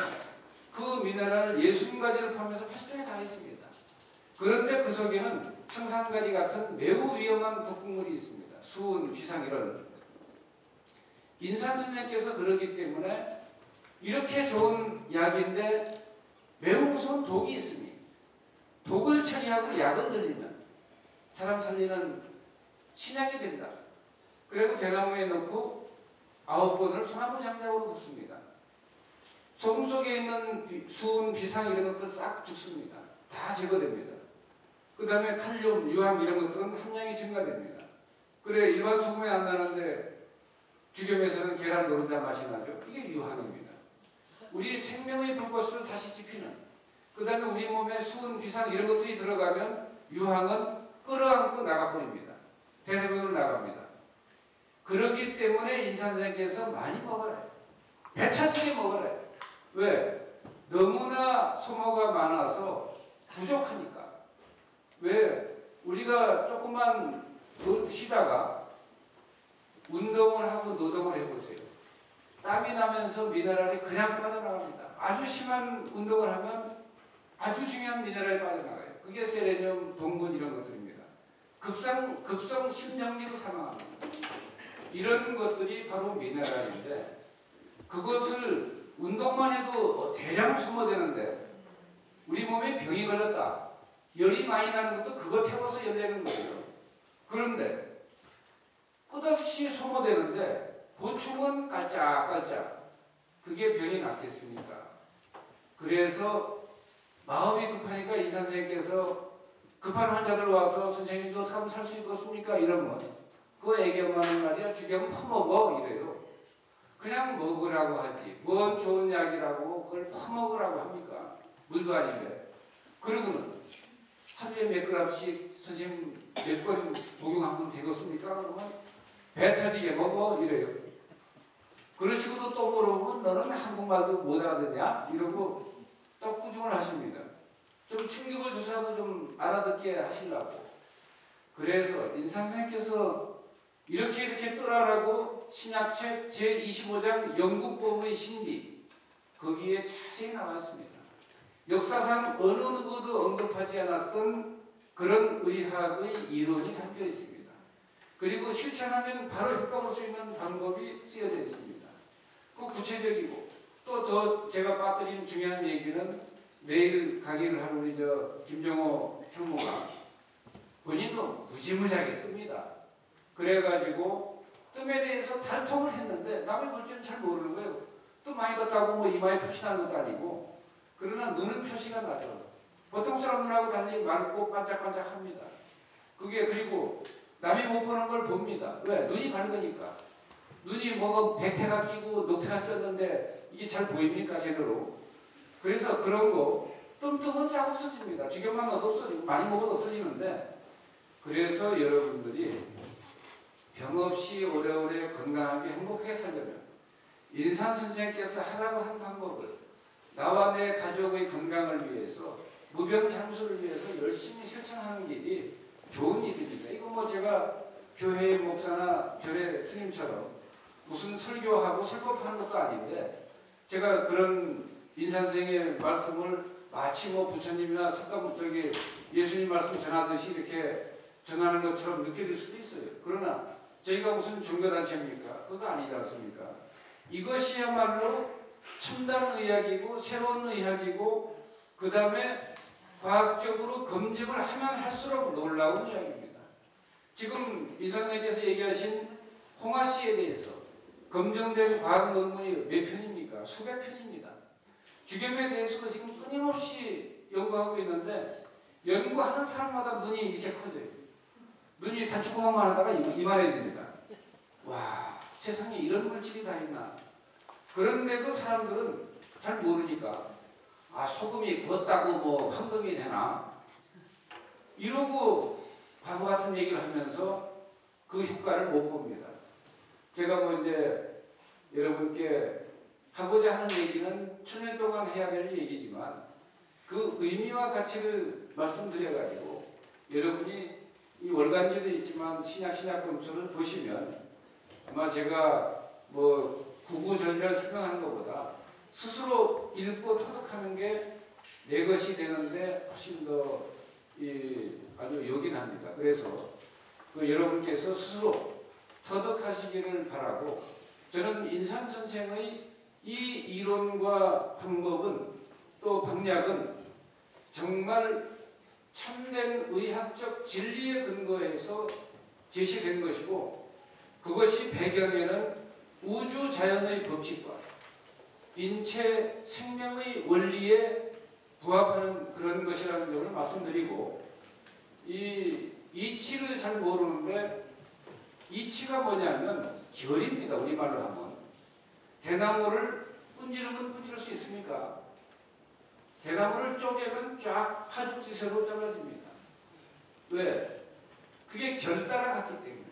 그 미네랄 60가지를 포함해서 80종에 다 있습니다. 그런데 그 속에는 청산가리 같은 매우 위험한 독극물이 있습니다. 수은, 비상 이런. 인산선생께서 그러기 때문에 이렇게 좋은 약인데 매우 무서운 독이 있으니, 독을 처리하고 약을 늘리면 사람 살리는 신약이 된다. 그리고 대나무에 넣고 9번을 소나무 장작으로 굽습니다. 소금 속에 있는 수은, 비상 이런 것들 싹 죽습니다. 다 제거됩니다. 그 다음에 칼륨, 유황 이런 것들은 함량이 증가됩니다. 그래, 일반 소금에 안 나는데 주겸에서는 계란 노른자 맛이 나죠. 이게 유황입니다. 우리 생명의 불꽃을 다시 지피는, 그 다음에 우리 몸에 수은, 비상 이런 것들이 들어가면 유황은 끌어안고 나가버립니다. 대소변으로 나갑니다. 그렇기 때문에 인산선생께서 많이 먹어라. 배 터지게 먹어라. 왜? 너무나 소모가 많아서 부족하니까. 왜? 우리가 조금만 쉬다가 운동을 하고 노동을 해보세요. 땀이 나면서 미네랄이 그냥 빠져나갑니다. 아주 심한 운동을 하면 아주 중요한 미네랄이 빠져나가요. 그게 세레늄, 동분 이런 것들입니다. 급성 심장리로 사망합니다. 이런 것들이 바로 미네랄인데, 그것을 운동만 해도 대량 소모되는데, 우리 몸에 병이 걸렸다, 열이 많이 나는 것도 그거 태워서 열내는 거예요. 그런데 끝없이 소모되는데 보충은 깔짝깔짝. 그게 병이 낫겠습니까? 그래서 마음이 급하니까 인산선생님께서 급한 환자들 와서 선생님도 어떻게 하면 살 수 있겠습니까? 이러면 그 애견만은 말이야, 죽여면 퍼먹어 이래요. 그냥 먹으라고 하지, 뭔 좋은 약이라고 그걸 퍼먹으라고 합니까? 물도 아닌데. 그러고는 하루에 몇 그램씩 선생님 몇 번 복용하면 되겠습니까? 그러면 배 터지게 먹어 이래요. 그러시고도 또 물어보면 너는 한국말도 못 알아듣냐? 이러고 또 꾸중을 하십니다. 좀 충격을 주셔도 좀 알아듣게 하시려고. 그래서 인산선생님께서 이렇게 떠라라고 신약책 제25장 영국법의 신비, 거기에 자세히 나왔습니다. 역사상 어느 누구도 언급하지 않았던 그런 의학의 이론이 담겨 있습니다. 그리고 실천하면 바로 효과 볼 수 있는 방법이 쓰여져 있습니다. 그 구체적이고, 또 더 제가 빠뜨린 중요한 얘기는 내일 강의를 할 우리 김정호 상무가 본인도 무지무지하게 뜹니다. 그래가지고 뜸에 대해서 달통을 했는데 남의 볼 줄은 잘 모르는 거예요. 또 많이 떴다고 뭐 이마에 표시나는 것도 아니고, 그러나 눈은 표시가 나죠. 보통 사람들하고 달리 맑고 반짝반짝합니다. 그게, 그리고 남이 못 보는 걸 봅니다. 왜? 눈이 밝으니까. 눈이 뭐가 백태가 끼고 녹태가 꼈는데 이게 잘 보입니까? 제대로. 그래서 그런 거 뜸뜸은 싹 없어집니다. 죽여만 넣어도 없어지고, 많이 먹어도 없어지는데, 그래서 여러분들이 병 없이 오래오래 건강하게 행복하게 살려면 인산선생께서 하라고 한 방법을 나와 내 가족의 건강을 위해서, 무병장수를 위해서 열심히 실천하는 길이 좋은 일입니다. 이거 뭐 제가 교회의 목사나 절의 스님처럼 무슨 설교하고 설법하는 것도 아닌데, 제가 그런 인산선생의 말씀을 마치 뭐 부처님이나 석가모 쪽에 예수님 말씀 전하듯이 이렇게 전하는 것처럼 느껴질 수도 있어요. 그러나 저희가 무슨 종교단체입니까? 그거 아니지 않습니까? 이것이야말로 첨단 의학이고 새로운 의학이고 그 다음에 과학적으로 검증을 하면 할수록 놀라운 의학입니다. 지금 이 선생님께서 얘기하신 홍아 씨에 대해서 검증된 과학 논문이 몇 편입니까? 수백 편입니다. 주겸에 대해서도 지금 끊임없이 연구하고 있는데 연구하는 사람마다 눈이 이렇게 커져요. 눈이 단추구멍만 하다가 이만해집니다. 와, 세상에 이런 물질이 다 있나. 그런데도 사람들은 잘 모르니까 아, 소금이 굳었다고 뭐 황금이 되나 이러고 바보 같은 얘기를 하면서 그 효과를 못 봅니다. 제가 뭐 이제 여러분께 하고자 하는 얘기는 천년 동안 해야 될 얘기지만 그 의미와 가치를 말씀드려가지고 여러분이 이 월간지도 있지만 신약본초를 보시면 아마 제가 뭐 구구절절 설명하는 것보다 스스로 읽고 터득하는 게 내 것이 되는데 훨씬 더 아주 요긴합니다. 그래서 그 여러분께서 스스로 터득하시기를 바라고 저는 인산 선생의 이 이론과 방법은 또 방략은 정말 참된 의학적 진리에 근거해서 제시된 것이고 그것이 배경에는 우주 자연의 법칙과 인체 생명의 원리에 부합하는 그런 것이라는 점을 말씀드리고 이 이치를 잘 모르는데 이치가 뭐냐면 결입니다. 우리말로 하면 대나무를 분지르면 분지를 수 있습니까? 대나무를 쪼개면 쫙 파죽지세로 잘라집니다. 왜? 그게 결 따라 갔기 때문에.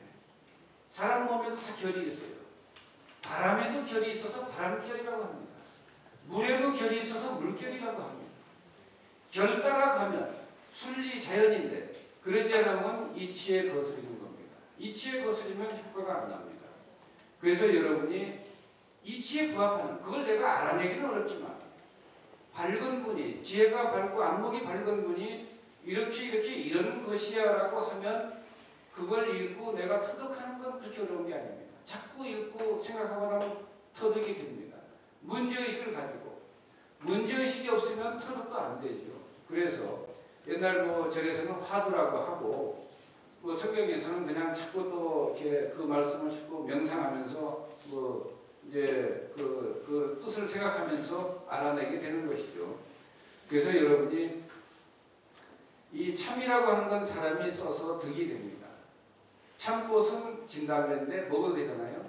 사람 몸에도 다 결이 있어요. 바람에도 결이 있어서 바람결이라고 합니다. 물에도 결이 있어서 물결이라고 합니다. 결 따라 가면 순리 자연인데 그러지 않으면 이치에 거스르는 겁니다. 이치에 거스르면 효과가 안 납니다. 그래서 여러분이 이치에 부합하는 그걸 내가 알아내기는 어렵지만 밝은 분이 지혜가 밝고 안목이 밝은 분이 이렇게 이런 것이야 라고 하면 그걸 읽고 내가 터득하는 건 그렇게 어려운 게 아닙니다. 자꾸 읽고 생각하고 나면 터득이 됩니다. 문제의식을 가지고 문제의식이 없으면 터득도 안 되죠. 그래서 옛날 뭐 절에서는 화두라고 하고 뭐 성경에서는 그냥 자꾸 또 이렇게 그 말씀을 자꾸 명상하면서 뭐 이제 그 뜻을 생각하면서 알아내게 되는 것이죠. 그래서 여러분이 이 참이라고 하는 건 사람이 써서 득이 됩니다. 참꽃은 진달래인데 먹어도 되잖아요.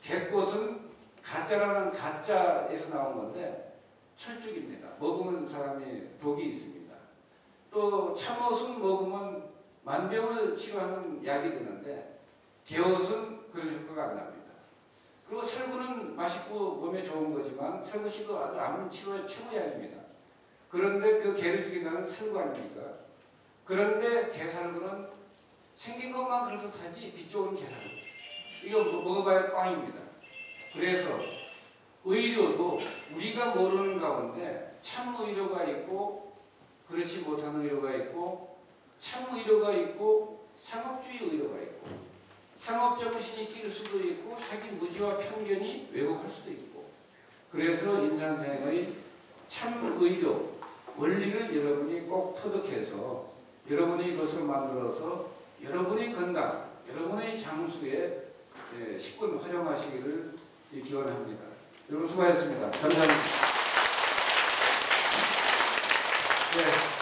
개꽃은 가짜라는 가짜에서 나온 건데 철쭉입니다. 먹으면 사람이 독이 있습니다. 또 참옷은 먹으면 만병을 치료하는 약이 되는데 개옷은 그런 효과가 안 납니다. 그리고 살구는 맛있고 몸에 좋은 거지만 살구씨도 아주 암 치료의 최고약입니다. 그런데 그 개를 죽인다는 살구 아닙니까? 그런데 개살구는 생긴 것만 그렇듯하지 빛 좋은 개살구. 이거 먹어봐야 꽝입니다. 그래서 의료도 우리가 모르는 가운데 참 의료가 있고 그렇지 못한 의료가 있고 참 의료가 있고 상업주의 의료가 있고 상업정신이 낄 수도 있고 자기 무지와 편견이 왜곡할 수도 있고 그래서 인산생의 참 의료 원리를 여러분이 꼭 터득해서 여러분이 이것을 만들어서 여러분의 건강, 여러분의 장수에 식군 활용하시기를 기원합니다. 여러분 수고하셨습니다. 감사합니다. 네.